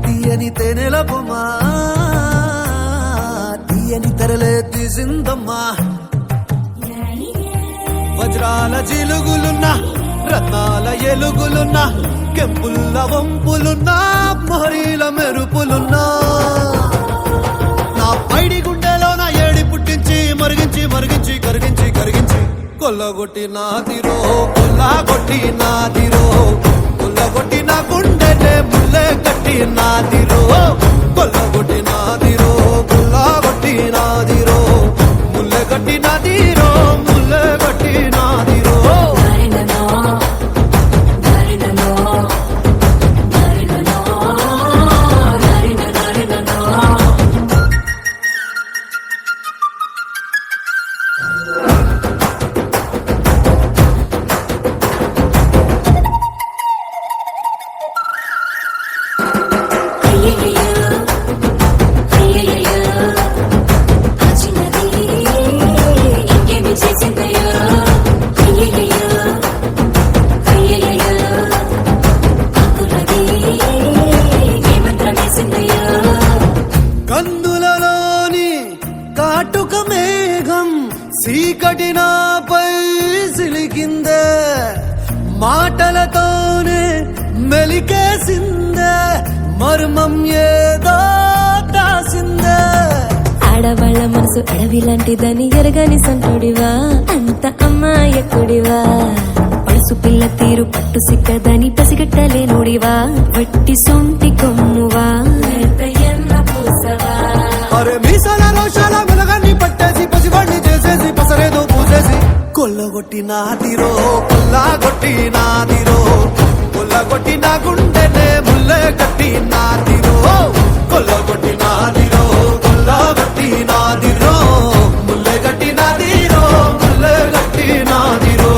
తీయని తేనెల బొమ్మ తీయని తెరలే తీసిందమ్మా. వజ్రాల జిలుగులున్నా రత్నాల ఎలుగులున్నా కెంపుల్ల వంపులున్నా మొహరీల మెరుపులున్నా. నా పైడి గుండెలో నా ఏడి పుట్టించి మరిగించి మరిగించి కరిగించి కరిగించి కొల్లగొట్టి నాదిరో కొల్లగొట్టి నాదిరో కొల్లగొట్టి నా గుండెనే ముల్లె కట్టి నాదిరో కొల్లగొట్టి నాదిరో కొల్లగొట్టి నాదిరో ముల్లె కట్టి నాదిరో ముల్లె కట్టి నాదిరో. కందులలోని కాటుక మేఘం సీకటి నాపై సిలికిందే. మాటలతోనే మెలికేసిందే మర్మం ఏదో దాసిందే. ఆడవాళ్ళ మనసు అడవి లాంటిదని ఎరగని సంటుడివా అంత అమ్మాయకుడివా. పడుసు పిల్ల తీరు పట్టు సిక్కదని పసిగట్టలేనుడివా. వట్టి సొంటి కొమ్మువా అరే మీసాల రోషాల వెలగాన్ని పట్టేసి పసివాణ్ణి చేసేసి పసరేదో పూసేసి కొల్లగొట్టి నాదిరో కొల్లగొట్టి నాదిరో కొల్లగొట్టి నా గుండెనే ముల్లె కట్టి నాదిరో కొల్లగొట్టి నాదిరో కొల్లగొట్టి నాదిరో ముల్లె కట్టి నాదిరో ముల్లె కట్టి నాదిరో.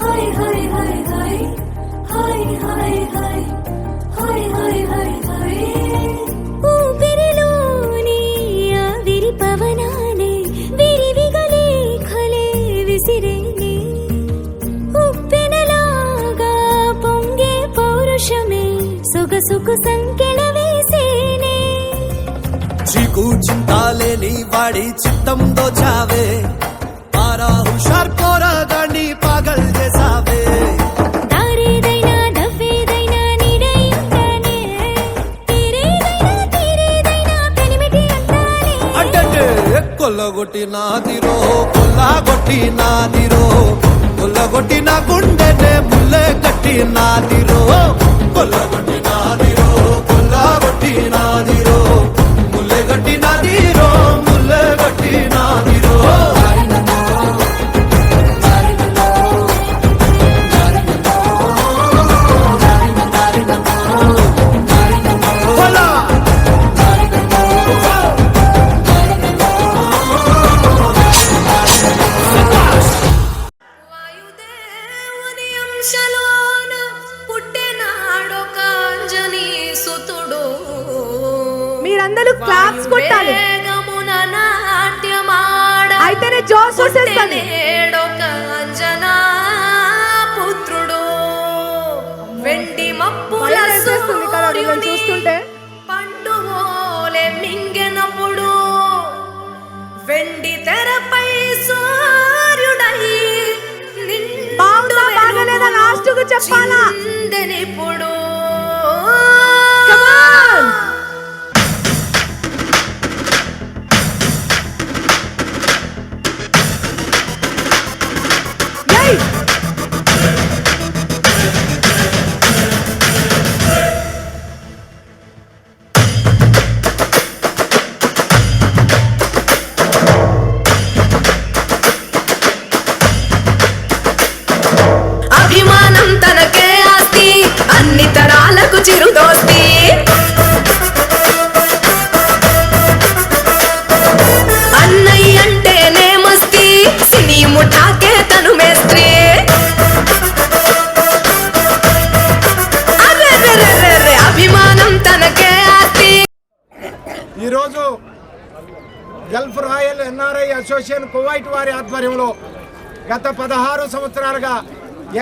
Hi, hi, hi. ఊపిరిలోని ఆవిరి పవనాలే విరివిగలే ఖలే విసిరేనే ఉప్పెనలాగా పొంగే పౌరుషమే సొగసుకు సంకెళ వేసేనే చీకు చింతాలేని వాడి చిత్తం దోచావే పారా హుషార్ పోరాగాన్ని పాగల్ చేసావే దారేదైనా దవ్వేదైనా నీడై ఉంటానే తీరేదైనా పెనిమిటి అంటానే అంటే కొల్లగొట్టి నాదిరో కొల్లగొట్టి నాదిరో కొల్లగొట్టి నా గుండెనే ముల్లె కట్టి నాదిరో కొల్లగొట్టి నాదిరో కొల్లగొట్టి నాదిరో ముల్లె కట్టి నాదిరో ముల్లె కట్టి నాదిరో వాయుదేవుని అంశలోన పుట్టెనాడొక అంజనీ సుతుడు మీరందరూ క్లాప్స్ కొట్టాలి వేగమున నాట్యమాడ అయితేనే జోష్ వచ్చేస్తుంది పుట్టెనేడొక అంజనా పుత్రుడు వెండి మప్పుల భయం వేసేస్తుంది కదా వీళ్ళని చూస్తుంటే. పండు ఓలే మింగెనప్పుడు వెండి తెరపై సూర్యుడై బాగుందా బాగలేదా లాస్ట్కు చెప్పాలా చిందెనిప్పుడు Come on! Yay! అభిమానం తనకే ఆస్తి అన్ని తరాలకు చిరుదోస్తి అన్నయ్య అంటేనే మస్తి సినీ ముఠాకే తను మేస్త్రి అరెరెరెరెరె, అభిమానం తనకే ఆస్తి ఈరోజు Gulf royal NRI association Kuwait వారి ఆధ్వర్యంలో గత 16 సంవత్సరాలుగా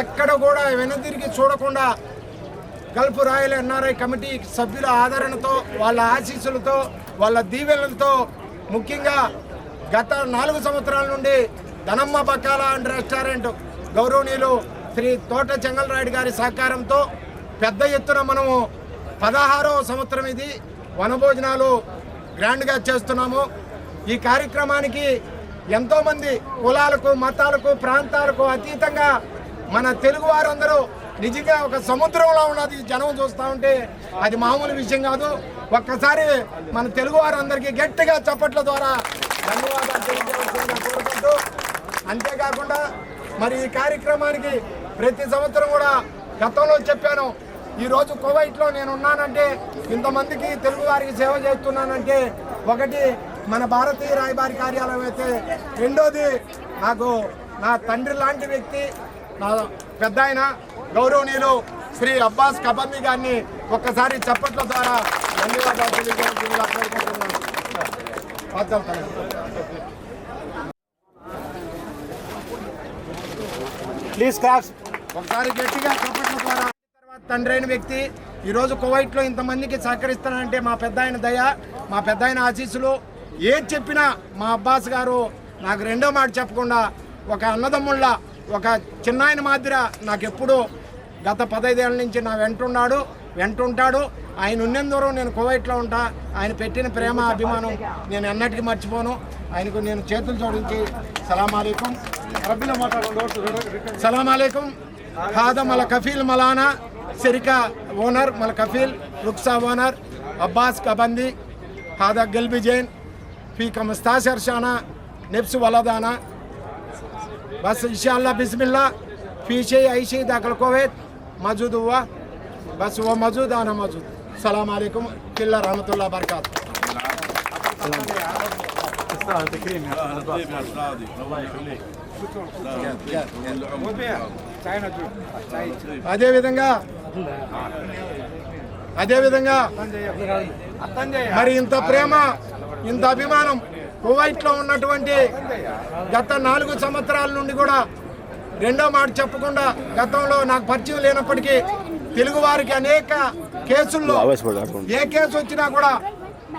ఎక్కడ కూడా వెనుదిరిగి చూడకుండా గల్ఫ్ రాయల్ ఎన్ఆర్ఐ కమిటీ సభ్యుల ఆదరణతో వాళ్ళ ఆశీస్సులతో వాళ్ళ దీవెనలతో ముఖ్యంగా గత 4 సంవత్సరాల నుండి ధనమ్మ బకాలా అండ్ రెస్టారెంట్ గౌరవనీయులు శ్రీ తోట చెంగల్రాయుడు గారి సహకారంతో పెద్ద ఎత్తున మనము 16వ సంవత్సరం ఇది వనభోజనాలు గ్రాండ్గా చేస్తున్నాము. ఈ కార్యక్రమానికి ఎంతోమంది కులాలకు మతాలకు ప్రాంతాలకు అతీతంగా మన తెలుగు వారందరూ నిజంగా ఒక సముద్రంలో ఉన్నది జనం చూస్తూ ఉంటే అది మామూలు విషయం కాదు. ఒక్కసారి మన తెలుగు వారందరికీ గట్టిగా చప్పట్ల ద్వారా ధన్యవాదాలు తెలియజేయాల్సిందిగా కోరుకుంటూ, అంతేకాకుండా మరి ఈ కార్యక్రమానికి ప్రతి సంవత్సరం కూడా గతంలో చెప్పాను, ఈరోజు కువైట్లో నేను ఉన్నానంటే ఇంతమందికి తెలుగు వారికి సేవ చేస్తున్నానంటే ఒకటి మన భారతీయ రాయబారి కార్యాలయం అయితే, రెండోది నాకు నా తండ్రి లాంటి వ్యక్తి నా పెద్ద ఆయన గౌరవనీయులు శ్రీ అబ్బాస్ కబంది గారిని ఒక్కసారి చప్పట్ల ద్వారా ధన్యవాదాలు తెలియజేయాల్సిందిగా కోరుకుంటున్నాను. ప్లీజ్ క్లాస్ ఒకసారి గట్టిగా చప్పట్ల ద్వారా. తర్వాత తండ్రి అయిన వ్యక్తి ఈరోజు కువైట్లో ఇంతమందికి సహకరిస్తానంటే మా పెద్ద ఆయన దయ, మా పెద్ద ఆయన ఆశీస్సులు. ఏది చెప్పినా మా అబ్బాస్ గారు నాకు రెండో మాట చెప్పకుండా ఒక అన్నదమ్ముళ్ళ ఒక చిన్నాయన మాదిర నాకు ఎప్పుడు గత 15 ఏళ్ళ నుంచి నా వెంటుంటాడు. ఆయన ఉన్నందరూ నేను కువైట్లో ఉంటా. ఆయన పెట్టిన ప్రేమ అభిమానం నేను ఎన్నటికీ మర్చిపోను. ఆయనకు నేను చేతులు జోడించి సలాం అలైకుం అరబీలో మాట్లాడండి. సలాం అలైకుం. హాదా మల కఫీల్ మలానా శరికా ఓనర్ మల కఫీల్ రుక్సా ఓనర్ అబ్బాస్ కబంది హాదా గల్బీ జైన్ ఫీ 15 शाना नफ्स वलदाना बस इंशाअल्लाह बिस्मिल्लाह फी शे ऐशी दाखिल कोवैत मौजूद हुआ बस वो मौजूद आना मौजूद. सलाम अलैकुम किल्ला रहमतुल्लाह बरकात. అదేవిధంగా అదేవిధంగా మరి ఇంత ప్రేమ, ఇంత అభిమానం కువైట్లో ఉన్నటువంటి గత 4 సంవత్సరాల నుండి కూడా రెండో మాట చెప్పకుండా గతంలో నాకు పరిచయం లేనప్పటికీ తెలుగు వారికి అనేక కేసుల్లో ఏ కేసు వచ్చినా కూడా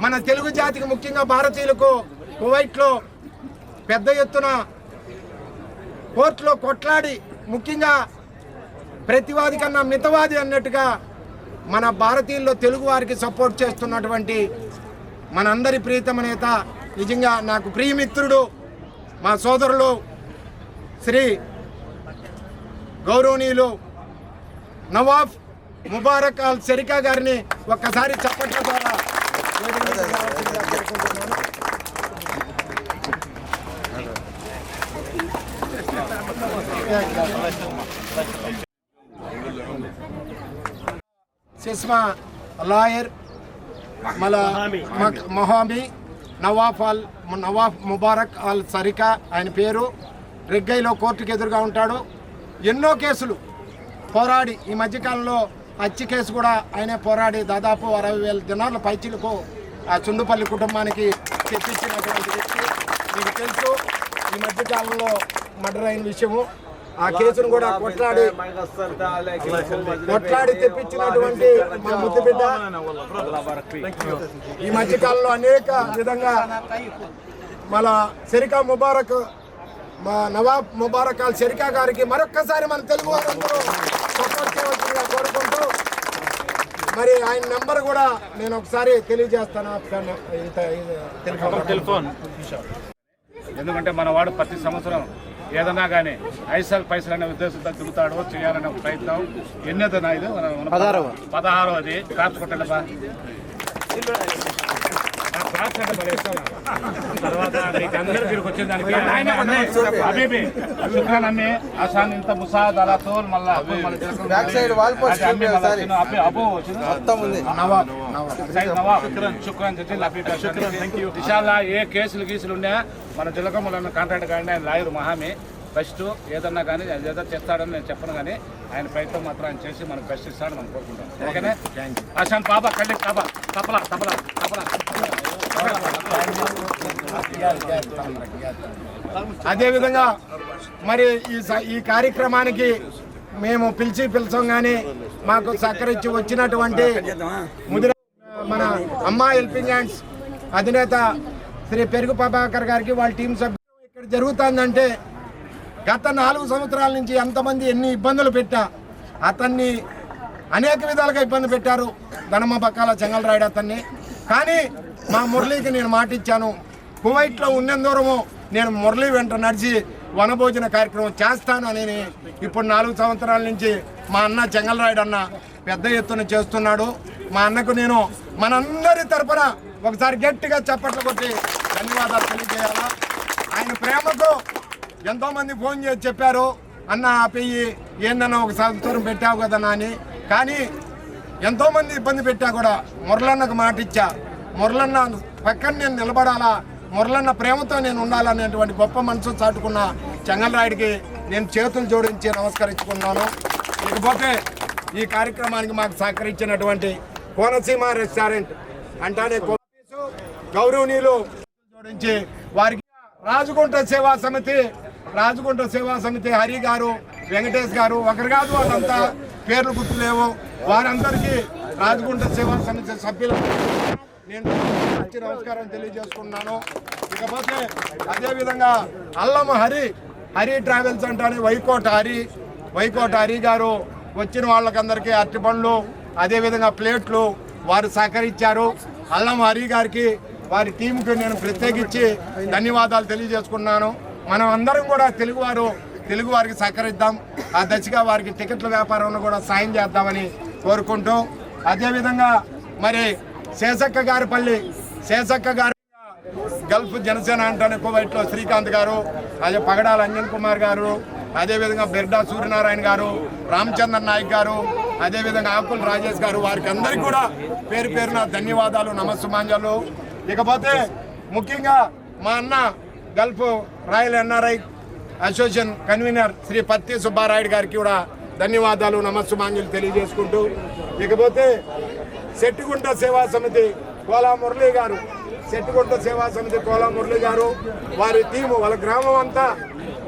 మన తెలుగు జాతికి ముఖ్యంగా భారతీయులకు కువైట్లో పెద్ద ఎత్తున కోర్టులో కొట్లాడి ముఖ్యంగా ప్రతివాది కన్నా మితవాది అన్నట్టుగా మన భారతీయుల్లో తెలుగు వారికి సపోర్ట్ చేస్తున్నటువంటి మనందరి ప్రియతమ నేత, నిజంగా నాకు ప్రియమిత్రుడు, మా సోదరులు శ్రీ గౌరవనీయులు నవాఫ్ ముబారక్ అల్ షరీకా గారిని ఒక్కసారి చప్పట్ల ద్వారా కోరుకుంటున్నాను. సిస్మా లాయర్ మొహామి నవాఫ్ ముబారక్ అల్ షరీకా ఆయన పేరు. రెగ్గైలో కోర్టుకు ఎదురుగా ఉంటాడు. ఎన్నో కేసులు పోరాడి ఈ మధ్యకాలంలో హత్య కేసు కూడా ఆయనే పోరాడి దాదాపు 60,000 దినార్ల పైచీలకు ఆ చుందుపల్లి కుటుంబానికి తెప్పించినటువంటి వ్యక్తి. మీకు తెలుసు ఈ మధ్యకాలంలో మర్డర్ అయిన విషయము. ఆ కేసును కూడా కొట్లాడి తెప్పించినటువంటి మా ముద్దు బిడ్డ. ఈ మధ్యకాలంలో అనేక విధంగా మన షరీకా ముబారక్, మా నవాబ్ ముబారక్ అల్ షరీకా గారికి మరొక్కసారి మన తెలుగు వారందరూ సపోర్ట్ చేయవలసిందిగా కోరుకుంటూ, మరి ఆయన నెంబర్ కూడా నేను ఒకసారి తెలియజేస్తాను. టెలిఫోన్, ఎందుకంటే మన వాడు ప్రతి సంవత్సరం ఏదన్నా కానీ పైసలు అనే ఉద్దేశంతో తిరుగుతాడు, చేయాలనే ప్రయత్నం. ఎన్నోదన్నా ఇది 16వది కార్చుకుంటాడు బా. తర్వాత మీకు అందరూ తిరిగి వచ్చిన దానికి అబీబీ శుక్రాన్ అమ్మి అసాన్ ఇంత ముసాద్ అలా తోల్ మళ్ళా శుక్రాన్ ఇన్షాల్లా ఏ కేసులు గీసులు ఉన్నా మన జిల్లకమ్మలో కాంట్రాక్ట్ కానీ ఆయన లాయర్ మహామి బెస్ట్ ఏదన్నా కానీ ఏదో చేస్తాడని నేను చెప్పను, కానీ ఆయన ప్రయత్నం మాత్రం ఆయన చేసి మనకు బెస్ట్ ఇస్తాడని మనం కోరుకుంటాం. ఓకేనే అసాన్ పాప కళ్ళి తపలా తపలా తపలా తపలా. అదేవిధంగా మరి ఈ కార్యక్రమానికి మేము పిలిచాం కానీ మాకు సహకరించి వచ్చినటువంటి మన అమ్మా హెల్పింగ్ హ్యాండ్స్ అధినేత శ్రీ పెరుగు ప్రభాకర్ గారికి వాళ్ళ టీం సభ్యులు. ఇక్కడ జరుగుతుందంటే గత 4 సంవత్సరాల నుంచి ఎంతమంది ఎన్ని ఇబ్బందులు పెట్టా అతన్ని అనేక విధాలుగా ఇబ్బంది పెట్టారు. ధనమ్మ బక్కాల చెంగల్ రాయుడు అతన్ని. కానీ మా మురళీకి నేను మాట ఇచ్చాను, కువైట్లో ఉన్నంత దూరము నేను మురళీ వెంట నడిచి వనభోజన కార్యక్రమం చేస్తాను అని. ఇప్పుడు 4 సంవత్సరాల నుంచి మా అన్న చెంగల్ రాయుడు అన్న పెద్ద ఎత్తున చేస్తున్నాడు. మా అన్నకు నేను మనందరి తరపున ఒకసారి గట్టిగా చప్పట్లు కొట్టి ధన్యవాదాలు తెలియజేయాలా. ఆయన ప్రేమకు ఎంతోమంది ఫోన్ చేసి చెప్పారు, అన్న ఆపేయి ఏందన్నా ఒక సంవత్సరం పెట్టావు కదన్నా అని. కానీ ఎంతోమంది ఇబ్బంది పెట్టా కూడా మురళన్నకు మాట ఇచ్చా. మురళన్న పక్కన నేను నిలబడాలా, మురళన్న ప్రేమతో నేను ఉండాలనేటువంటి గొప్ప మనసు చాటుకున్న చెంగల్ రాయుడికి నేను చేతులు జోడించి నమస్కరించుకున్నాను. ఇకపోతే ఈ కార్యక్రమానికి మాకు సహకరించినటువంటి కోనసీమ రెస్టారెంట్ అంటానే గౌరవనీయులు జోడించి వారికి రాజగుంట సేవా సమితి హరి గారు, వెంకటేష్ గారు, ఒకరు కాదు వాళ్ళంతా పేర్లు గుర్తులేవు. వారందరికీ రాజగుంట సేవా సమితి సభ్యులకు నేను నమస్కారం తెలియజేసుకున్నాను. ఇకపోతే అదేవిధంగా అల్లం హరి ట్రావెల్స్ అంటానే వైకోట హరి గారు వచ్చిన వాళ్ళకందరికీ అరటిపండ్లు అదేవిధంగా ప్లేట్లు వారు సహకరించారు. అల్లం హరి గారికి వారి టీంకి నేను ప్రత్యేకించి ధన్యవాదాలు తెలియజేసుకున్నాను. మనం అందరం కూడా తెలుగు వారికి సహకరిద్దాం. ఆ దశగా వారికి టికెట్ల వ్యాపారంలో కూడా సాయం చేద్దామని కోరుకుంటూ, అదేవిధంగా మరి శేషక్క గారు గల్ఫ్ జనసేన అంటానే కువైట్లో శ్రీకాంత్ గారు, అదే పగడాల అంజన్ కుమార్ గారు, అదేవిధంగా బిర్డా సూర్యనారాయణ గారు, రామచంద్రన్ నాయక్ గారు, అదేవిధంగా ఆకుల రాజేష్ గారు, వారికి అందరికీ కూడా పేరు పేరున ధన్యవాదాలు, నమస్సుమాంజలు. ఇకపోతే ముఖ్యంగా మా అన్న Gulf royal NRI Association convener Shri Patti Subbarayudu గారికి కూడా ధన్యవాదాలు నమస్సుమాంజలు తెలియజేసుకుంటూ, ఇకపోతే సెట్టుగుంట సేవా సమితి కోలా మురళి గారు, సెట్టుగుంట సేవా సమితి కోలా మురళి గారు వారి టీము వాళ్ళ గ్రామం అంతా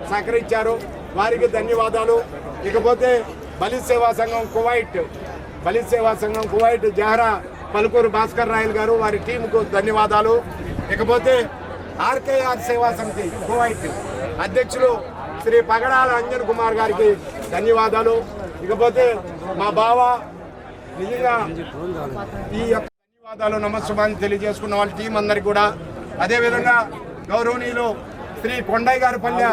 సహకరించారు, వారికి ధన్యవాదాలు. ఇకపోతే బలిత్ సేవా Sangham Kuwait Jahra Palukuru Bhaskar royal గారు వారి టీంకు ధన్యవాదాలు. ఇకపోతే ఆర్కేఆర్ సేవా సమితి కువైట్ అధ్యక్షులు శ్రీ పగడాల అంజన్ కుమార్ గారికి ధన్యవాదాలు. ఇకపోతే మా బావ నిజంగా ఈ యొక్క ధన్యవాదాలు నమస్సుమాన్ని తెలియజేసుకున్న వాళ్ళ టీం అందరికి కూడా. అదేవిధంగా గౌరవనీయులు శ్రీ కొండయ్య గారి పల్లె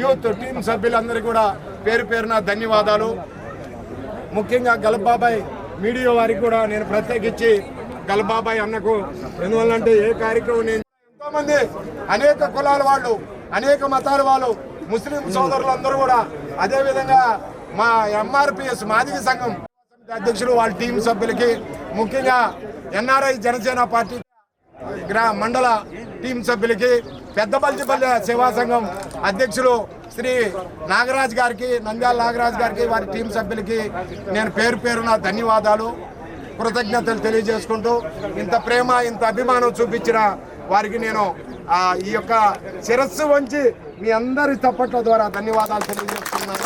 యూత్ టీం సభ్యులందరికీ కూడా పేరు పేరున ధన్యవాదాలు. ముఖ్యంగా గల్బాబాయ్ మీడియా వారికి కూడా నేను ప్రత్యేకించి గల్బాబాయ్ అన్నకు, ఎందువల్లంటే ఏ కార్యక్రమం నేను ఎంతోమంది అనేక కులాల వాళ్ళు, అనేక మతాల వాళ్ళు, ముస్లిం సోదరులందరూ కూడా, అదేవిధంగా మా ఎంఆర్పిఎస్ మాదిగ సంఘం అధ్యక్షులు వాళ్ళ టీం సభ్యులకి, ముఖ్యంగా ఎన్ఆర్ఐ జనసేన పార్టీ మండల టీం సభ్యులకి, పెద్దపల్లిపల్లె సేవా సంఘం అధ్యక్షులు శ్రీ నాగరాజ్ గారికి, నంద్యాల నాగరాజ్ గారికి, వారి టీం సభ్యులకి నేను పేరు పేరున ధన్యవాదాలు కృతజ్ఞతలు తెలియజేసుకుంటూ, ఇంత ప్రేమ ఇంత అభిమానం చూపించిన వారికి నేను ఈ యొక్క శిరస్సు వంచి మీ అందరి చప్పట్ల ద్వారా ధన్యవాదాలు తెలియజేస్తున్నాను.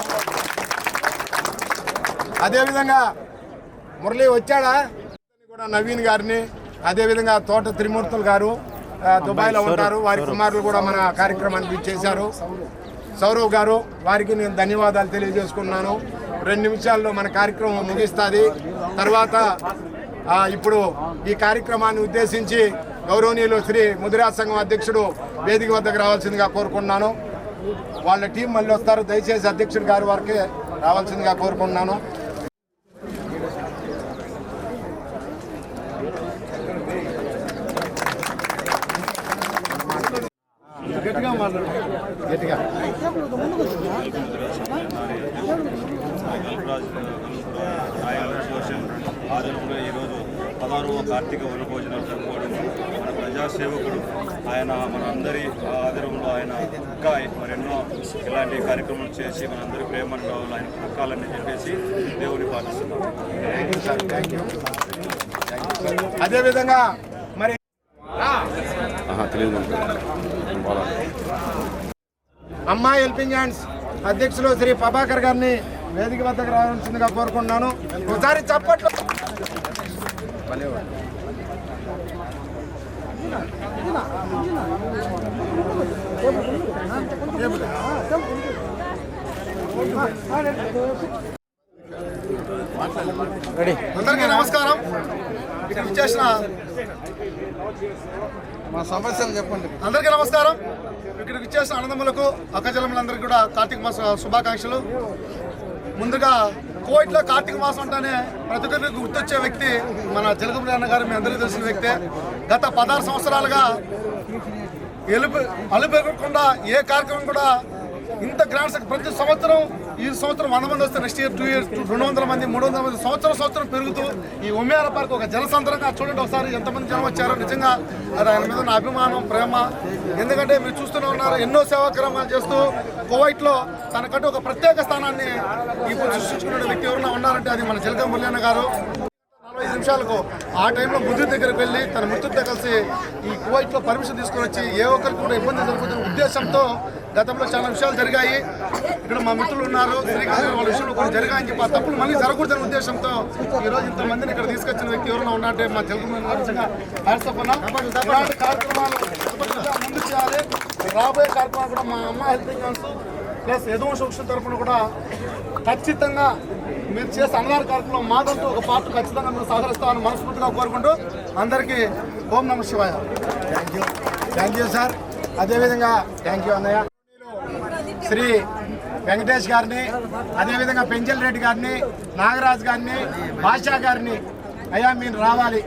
అదేవిధంగా మురళి వచ్చాడా కూడా నవీన్ గారిని, అదేవిధంగా తోట త్రిమూర్తులు గారు దుబాయ్లో ఉంటారు, వారి కుమారులు కూడా మన కార్యక్రమానికి చేశారు. సౌరవ్ గారు వారికి నేను ధన్యవాదాలు తెలియజేసుకున్నాను. 2 నిమిషాల్లో మన కార్యక్రమం ముగిస్తుంది. తర్వాత ఇప్పుడు ఈ కార్యక్రమాన్ని ఉద్దేశించి గౌరవనీయులు శ్రీ ముదిరా సంఘం అధ్యక్షుడు వేదిక వద్దకు రావాల్సిందిగా కోరుకున్నాను. వాళ్ళ టీం మళ్ళీ వస్తారు, దయచేసి అధ్యక్షుడు గారి వరకే రావాల్సిందిగా కోరుకున్నాను. గట్టిగా ఆధ్వర్యంలో ఈరోజు 16వ కార్తీక వనభోజనాలు జరుపుకోవడం, మన ప్రజాసేవకుడు ఆయన మనందరి ఆధ్వర్యంలో ఆయన ఇంకా మరెన్నో ఇలాంటి కార్యక్రమాలు చేసి మనందరి ప్రేమలో ఆయన దక్కాలని చెప్పేసి దేవుని ప్రార్థిస్తున్నాం. అదేవిధంగా మరి అమ్మాయి హెల్పింగ్ హ్యాండ్స్ అధ్యక్షులు శ్రీ ప్రభాకర్ గారిని వేదిక వద్దకు రావాల్సిందిగా కోరుకుంటున్నాను. ఒకసారి చప్పట్లు. అందరికీ నమస్కారం. ఇక్కడ విచ్చేసిన మా సమస్యలు చెప్పండి. అందరికీ నమస్కారం. ఇక్కడికి ఇచ్చేసిన అన్నదమ్ములకు అక్కచెల్లెమ్మలందరికీ కూడా కార్తీక మాస శుభాకాంక్షలు. ముందుగా కువైట్లో కార్తీక మాసం అంటేనే ప్రతి ఒక్కరికి గుర్తొచ్చే వ్యక్తి మన జలగముడి అన్న గారు, మీ అందరికీ తెలిసిన వ్యక్తే. గత 16 సంవత్సరాలుగా అలుపెరగకుండా ఏ కార్యక్రమం కూడా ఇంత గ్రాండ్స్ ప్రతి సంవత్సరం, ఈ సంవత్సరం 100 మంది వస్తే నెక్స్ట్ ఇయర్ 2 ఇయర్స్ 200 మంది 300 మంది సంవత్సరం పెరుగుతూ ఈ ఉమ్యాల పార్క్ ఒక జనసంద్రంగా చూడండి. ఒకసారి ఎంతమంది జనం వచ్చారో. నిజంగా అది ఆయన మీద ఉన్న అభిమానం, ప్రేమ. ఎందుకంటే మీరు చూస్తూనే ఉన్నారు, ఎన్నో సేవాక్రమాలు చేస్తూ కువైట్లో తనకంటూ ఒక ప్రత్యేక స్థానాన్ని ఇప్పుడు సృష్టించుకునే వ్యక్తి ఎవరైనా ఉన్నారంటే అది మన జలగం మురళి గారు. 45 నిమిషాలకు ఆ టైంలో ముద్దు దగ్గరికి వెళ్ళి తన మిత్రులతో కలిసి ఈ కువైట్లో పర్మిషన్ తీసుకొని వచ్చి ఏ ఒక్కరికి కూడా ఇబ్బంది జరుగుతున్న ఉద్దేశంతో గతంలో చాలా విషయాలు జరిగాయి. ఇక్కడ మా మిత్రులు ఉన్నారు, శ్రీకాంత్ వాళ్ళ విషయంలో కొన్ని జరిగాయని చెప్పి ఆ తప్పులు మళ్ళీ జరగకూడదనే ఉద్దేశంతో ఈరోజు ఇంతమందిని ఇక్కడ తీసుకొచ్చిన వ్యక్తి ఎవరైనా ఉన్నారంటే మా జలగం ఇలాంటి కార్యక్రమాలు ముందు చేయాలి. రాబోయే కార్యక్రమాలు కూడా మా అమ్మ హెల్పింగ్ హ్యాండ్స్ ప్లస్ యదువంశ వృక్షం తరఫున కూడా ఖచ్చితంగా మీరు చేసే అన్నదాన కార్యక్రమం మాదంటూ ఒక పార్ట్ ఖచ్చితంగా మీరు సహకరిస్తామని మనస్ఫూర్తిగా కోరుకుంటూ అందరికీ ఓం నమః శివాయ. Thank you sir. అదేవిధంగా థ్యాంక్ యూ అన్నయ్య. శ్రీ వెంకటేష్ గారిని, అదేవిధంగా పెంచల్ రెడ్డి గారిని, నాగరాజ్ గారిని, భాషా గారిని, అయ్యా మీరు రావాలి.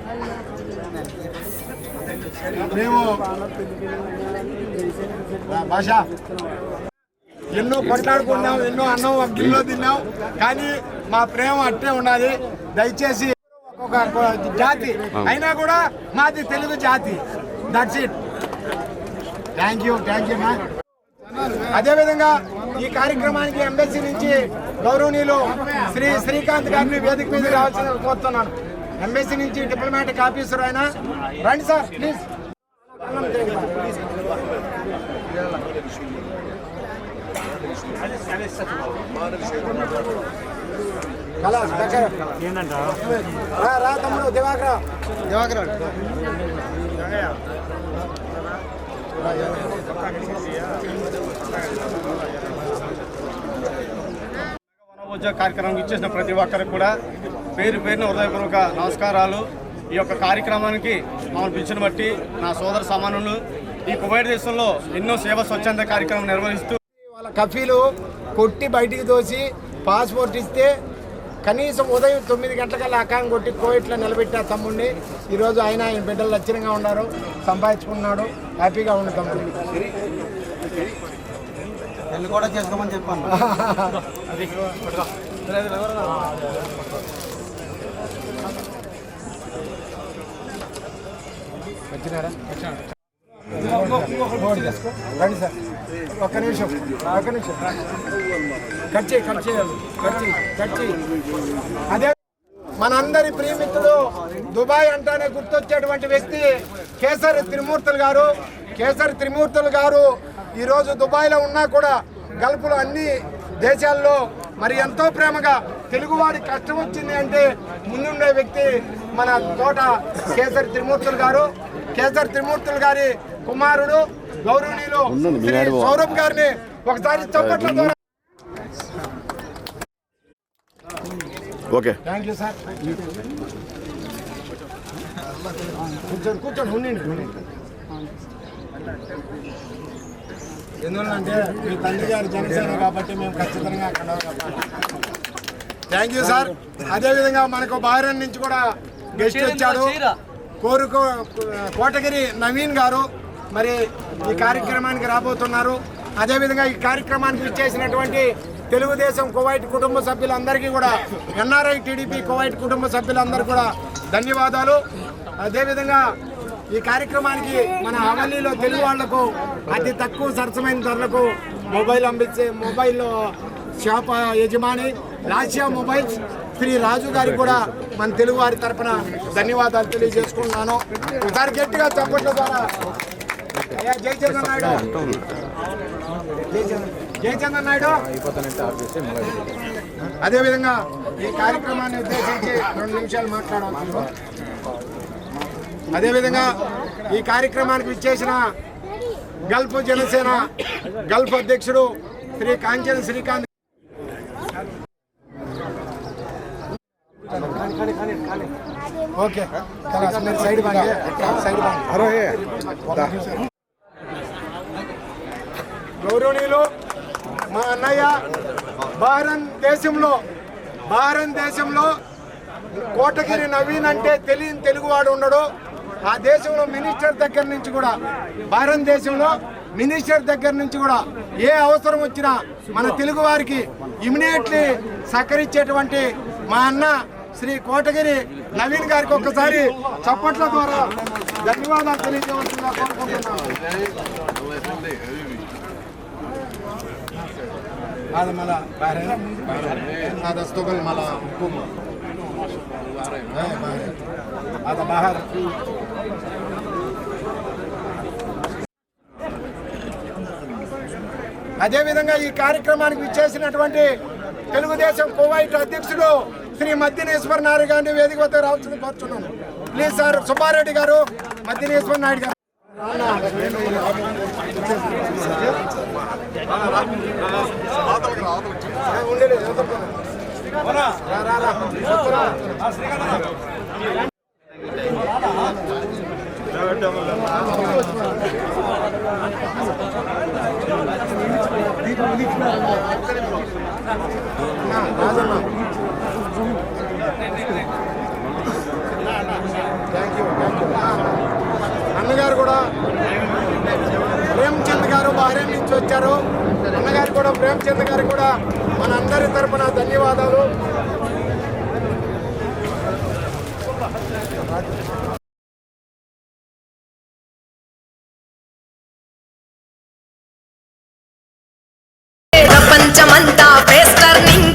మేము భాష ఎన్నో కొట్లాడుకున్నాం, ఎన్నో అన్నం గిన్నెలో తిన్నాం, కానీ మా ప్రేమ అట్టే ఉన్నది. దయచేసి ఒక్కొక్క జాతి అయినా కూడా మాది తెలుగు జాతి. That's it. థ్యాంక్ యూ మా. అదేవిధంగా ఈ కార్యక్రమానికి ఎంబసీ నుంచి గౌరవనీయులు శ్రీ శ్రీకాంత్ గారిని వేదిక మీద రావాల్సిన కోరుతున్నాను. ఎంబసీ నుంచి డిప్లొమాటిక్ ఆఫీసర్ ఆయన. రండి సార్ ప్లీజ్. రా తమ్ముడు దివాకర్ వనభోజ కార్యక్రమం ఇచ్చేసిన ప్రతి ఒక్కరికి కూడా పేరు పేరున హృదయపూర్వక నమస్కారాలు. ఈ యొక్క కార్యక్రమానికి మమ్మల్ని పిలిచిన బట్టి నా సోదర సమానులు ఈ కువైట్ దేశంలో ఎన్నో సేవ స్వచ్ఛంద కార్యక్రమం నిర్వహిస్తూ వాళ్ళ కఫీలు కొట్టి బయటికి తోసి పాస్పోర్ట్ ఇస్తే కనీసం ఉదయం 9 గంటలకల్లా అకాం కొట్టి కోవిట్లో నిలబెట్టా తమ్ముడిని. ఈరోజు ఆయన బిడ్డలు లక్షణంగా ఉన్నారు, సంపాదించుకున్నాడు, హ్యాపీగా ఉంది తమ్ముడు. పెళ్లి కూడా చేసుకోమని చెప్పాను. వచ్చినారా? రండి సార్. ఒక్క నిమిషం. కట్ చేయి. అదే మనందరి ప్రియమిత్రుడు దుబాయ్ అంటానే గుర్తొచ్చేటువంటి వ్యక్తి కేసరి త్రిమూర్తులు గారు ఈరోజు దుబాయ్లో ఉన్నా కూడా గల్ఫ్లో అన్ని దేశాల్లో మరి ఎంతో ప్రేమగా తెలుగువాడి కష్టం వచ్చింది అంటే ముందుండే వ్యక్తి మన తోట కేసరి త్రిమూర్తులు గారి కుమారుడు గౌరవనీయులు శ్రీ సౌరభ్ గారిని ఒకసారి చప్పట్ల ద్వారా. Okay, thank you sir. కూర్చోండి ఉండండి. ఎందువల్లంటే మీ తండ్రి గారు జనసేన కాబట్టి మేము ఖచ్చితంగా అక్కడ. Thank you sir. అదేవిధంగా మనకు బహ్రెయిన్ నుంచి కూడా గెస్ట్ వచ్చాడు కోటగిరి నవీన్ గారు. మరి ఈ కార్యక్రమానికి రాబోతున్నారు. అదేవిధంగా ఈ కార్యక్రమానికి ఇచ్చేసినటువంటి తెలుగుదేశం కువైట్ కుటుంబ సభ్యులందరికీ కూడా, ఎన్ఆర్ఐ టీడీపీ కువైట్ కుటుంబ సభ్యులందరూ కూడా ధన్యవాదాలు. అదేవిధంగా ఈ కార్యక్రమానికి మన హవల్లీలో తెలుగు వాళ్లకు అతి తక్కువ సరసమైన ధరలకు మొబైల్ షాప్ యజమాని లాసియా మొబైల్స్ శ్రీ రాజు గారికి కూడా మన తెలుగు వారి తరఫున ధన్యవాదాలు తెలియజేసుకుంటున్నాను. ఒకసారి గట్టిగా చప్పట్ల ద్వారా జయచంద్ర నాయుడు. అదేవిధంగా ఈ కార్యక్రమాన్ని ఉద్దేశించి 2 నిమిషాలు మాట్లాడవచ్చు. అదేవిధంగా ఈ కార్యక్రమానికి విచ్చేసిన గల్ఫ్ జనసేన గల్ఫ్ అధ్యక్షుడు శ్రీ కాంచన శ్రీకాంత్. ఓకే, సైడ్ గౌరవనీయులు మా అన్నయ్య బహ్రెయిన్ దేశంలో కోటగిరి నవీన్ అంటే తెలియని తెలుగువాడు ఉండడు. ఆ దేశంలో మినిస్టర్ దగ్గర నుంచి కూడా, బహ్రెయిన్ దేశంలో మినిస్టర్ దగ్గర నుంచి కూడా ఏ అవసరం వచ్చినా మన తెలుగు వారికి ఇమీడియట్లీ సహకరించేటువంటి మా అన్న శ్రీ కోటగిరి నవీన్ గారికి ఒక్కసారి చప్పట్ల ద్వారా ధన్యవాదాలు తెలియజేయవలసిందిగా కోరుకుంటున్నాను. هذا ملا بحرين هذا استقل ملا حكومة هذا بحر. అదేవిధంగా ఈ కార్యక్రమానికి విచ్చేసినటువంటి తెలుగుదేశం కువైట్ అధ్యక్షుడు శ్రీ మద్దినేశ్వర నాయుడు గారిని వేదిక వద్ద రావాల్సింది కోరుతున్నాను. Please sir. సుబ్బారెడ్డి గారు, మద్దినేశ్వర నాయుడు గారు. అన్నగారు కూడా ప్రేమ్చంద్ గారు బహ్రెయిన్ నుంచి వచ్చారు. అన్నగారు కూడా ప్రేమ్చంద్ గారు కూడా మన అందరి తరపున ధన్యవాదాలు. ప్రపంచమంతా ఫేస్ టర్నింగ్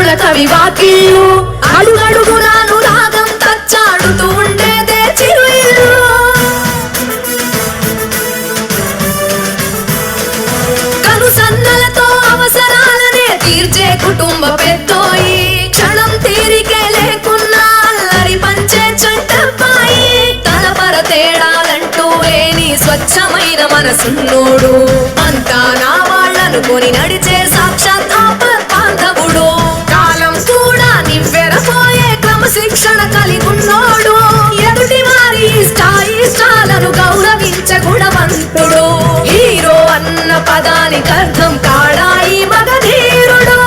కవుల కవి వాకిళ్ళు అడుగడుగురాను రాగం తచ్చాడుతూ ఉండేదే చిరుయిల్లు కనుసన్నలతో అవసరాలనే తీర్చే కుటుంబ పెద్దోయి క్షణం తీరికే లేకున్నా అల్లరి పంచే చంటబ్బాయి తలపర తేడాలంటూ లేని స్వచ్ఛమైన మనసున్నోడు అంతా నా వాళ్ళనుకొని నడిచే సాక్షాత్ ఆపద్బాంధవుడు కాలం కూడా నివ్వెరపోయే క్రమశిక్షణ కలిగున్నోడు ఎదుటి వారి ఇష్టాలను గౌరవించే గుణవంతుడు హీరో అన్న పదానికి అర్థం కాడా ఈ మగధీరుడు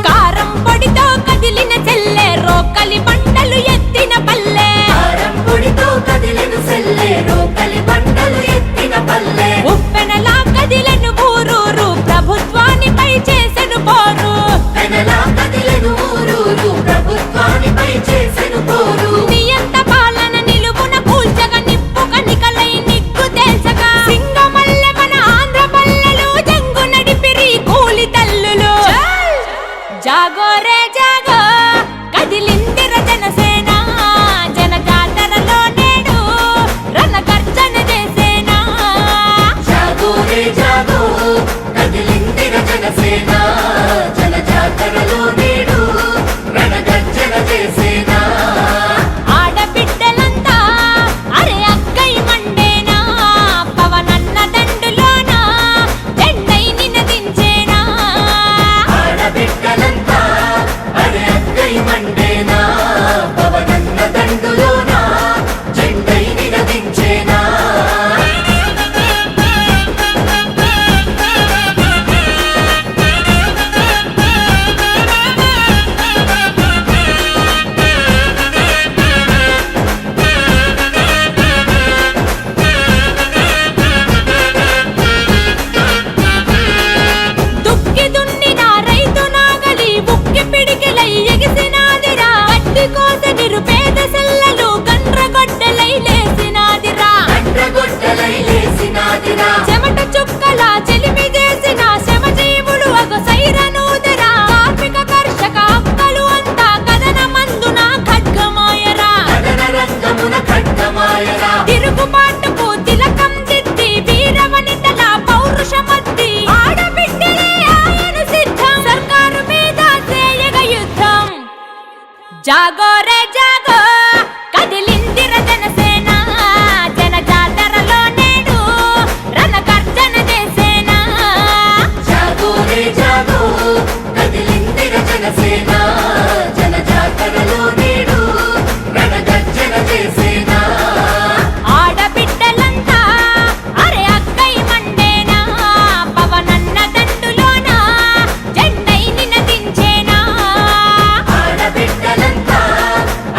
కారం పొడితో కదిలిన చెల్లె రోకలి బండలు ఎత్తిన పల్లె కారం పొడితో కదిలిన చెల్లె రోకలి బండలు ఎత్తిన పల్లె ఉప్పెనలా కదిలెను ఊరూరు ప్రభుత్వానిపై చేసెను పోరు ఉప్పెనలా కదిలెను ఊరూరు ప్రభుత్వానిపై చేసెను పోరు నియంత పాలన నిలువున కూల్చగా నిప్పు కనికలై నిగ్గు తేల్చగా సింగమల్లె మన ఆంధ్ర పల్లెలు జంగు నడిపిరి కూలి తల్లులు జాగో రే జాగో కదిలిందిర జనసేన జనజాతరలో నేడు రణగర్జన చేసేనా జాగో రే జాగో కదిలిందిర జనసేన జనజాతరలో నేడు రణగర్జన చేసేనా ఆడబిడ్డలంతా అరే అక్కై మండేనా పవనన్న దండులోనా జెండై నినదించేనా ఆడబిడ్డలంతా అరే అక్కై మండేనా పవనన్న దండులోనా జెండై నినదించేనా దుక్కి దున్నిన రైతు నాగలి ఉక్కి పిడికిలై ఎగిసినాదిరా గడ్డి కోత నిరుపేద సెల్లలు గండ్రగొడ్డలై లేసినాదిరా చెమట చుక్కల చెలిమి చేసిన శమజీవులు అగ సైరనూదిరా కార్మిక కర్షక అక్కలు అంతా కథన మందున ఖడ్గమాయరా తిరుగుబాటుకు తిలకం దిద్ది వీరవనితల పౌరుషమద్ది ఆడబిడ్డలే ఆయన సిద్ధం సర్కారు మీద చేయగ యుద్ధం జాగో రే జాగో కదిలిందిర జనసేన జనజాతరలో నేడు రణగర్జన చేసేనా జాగో రే జాగో కదిలిందిర జనసేన జనజాతరలో నేడు రణగర్జన చేసేనా ఆడబిడ్డలంతా అరే అక్కై మండేనా పవనన్న దండులోనా జెండై నినదించేనా ఆడబిడ్డలంతా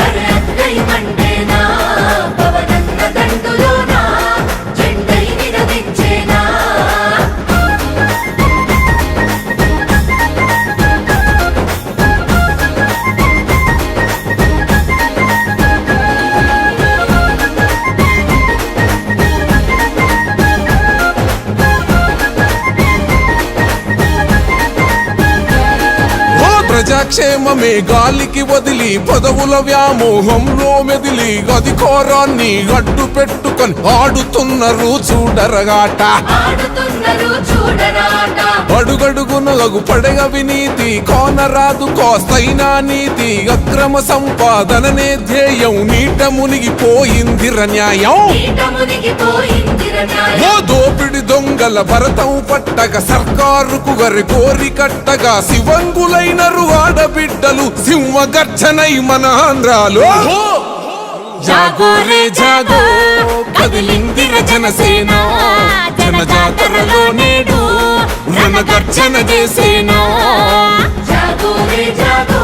అరే అక్కై మండేనా పవనన్న దండులోనా జెండై నినదించేనా ప్రజాక్షేమమే గాలికి వదిలి పదవుల వ్యామోహంలో మెదిలి అధికారాన్ని అడ్డు పెట్టుకొని ఆడుతున్నారు చూడరగాట అడుగడుగునగు పడగ వినీతి కోనరాదు కోస్తైనా నీతి అక్రమ సంపాదననే ధ్యేయం నీట మునిగిపోయిందిర న్యాయం ఓ దోపిడి దొంగల భరతం పట్టగ సర్కారుకు గరి కోరి కట్టగా శివంగులైనరు ఆడబిడ్డలు సింహగర్జనై మన ఆంధ్రాలో జాగో రే జాగో కదిలిందిర జనసేన జనజాతరలో నేడు రణగర్జన చేసేనా జాగో రే జాగో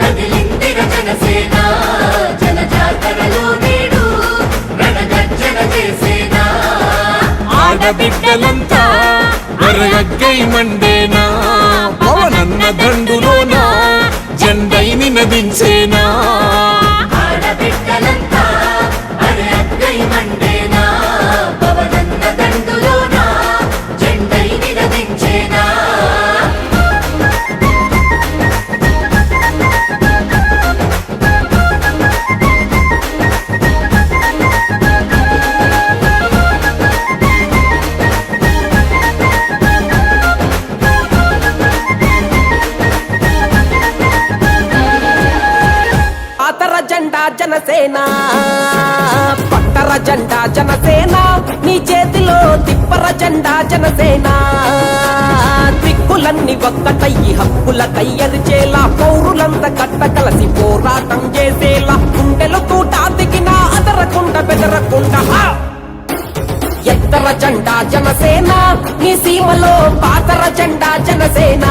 కదిలిందిర జనసేన జనజాతరలో నేడు రణగర్జన చేసేనా ఆడబిడ్డలంతా వరగగ్గై మండేనా పవనన్న దండులోనా జెండైని నదించేనా ఆడబిడ్డలంతా అరే అగ్గై మండేనా పవనన్న దండులోనా జెండై నినదించేనా పాతర జెండా జనసేన పట్టర జెండా జనసేన నీ చేతిలో తిప్పర జెండా జనసేన దిక్కులన్నీ ఒక్కటయ్యి హక్కుల కయ్యరిచేలా పౌరులంతా కట్ట కలసి పోరాటం చేసేలా గుండెలు తూట దిగినా అదరకుండా బెదరకుండా ఎత్తర జెండా జనసేన నీ సీమలో పాతర జెండా జనసేన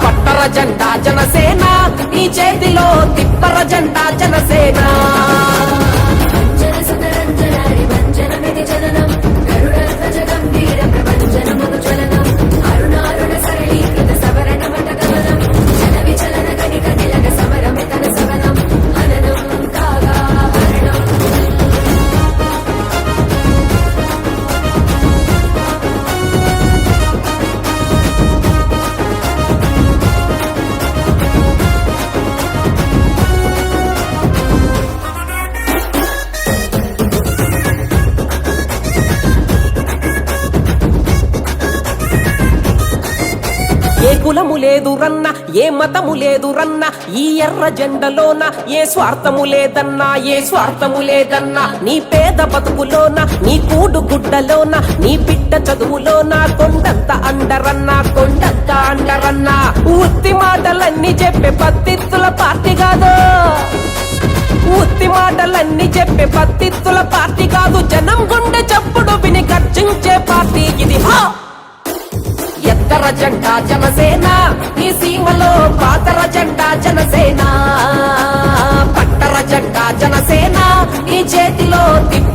పట్టర జెండా జనసేన నీ చేతిలో తిప్పర జెండా జనసేన వంచన సుతరంజనారి వంచనమిది జననం గరుడధ్వజ గంభీర ప్రపంచనముగు జ్వలనం అరుణారుణ సరళీకృత సవరణ మటగమనం జన విచలన గణిక తిలక సమరమితన సవనం హననం కాగా హరణం ఏ కులము లేదు రన్న ఏ మతము లేదు రన్న ఈ ఎర్ర జెండలోన ఏ స్వార్థము లేదన్నా ఏ స్వార్థము లేదన్నా నీ పేద బతుకులోన నీ కూడు గుడ్డలోన నీ బిడ్డ చదువులోన కొండంత అండరన్నా కొండంత అండరన్నా ఉత్తి మాటలన్నీ చెప్పే పత్తిత్తుల పార్టీ కాదు ఉత్తి మాటలన్నీ చెప్పే పత్తిత్తుల పార్టీ కాదు జనం గుండె చప్పుడు విని గర్జించే పార్టీ ఇది ఎత్తర జెండా జనసేన ఈ సీమలో పాతర జెండా జనసేన పట్టర జెండా జనసేన ఈ చేతిలో తిప్ప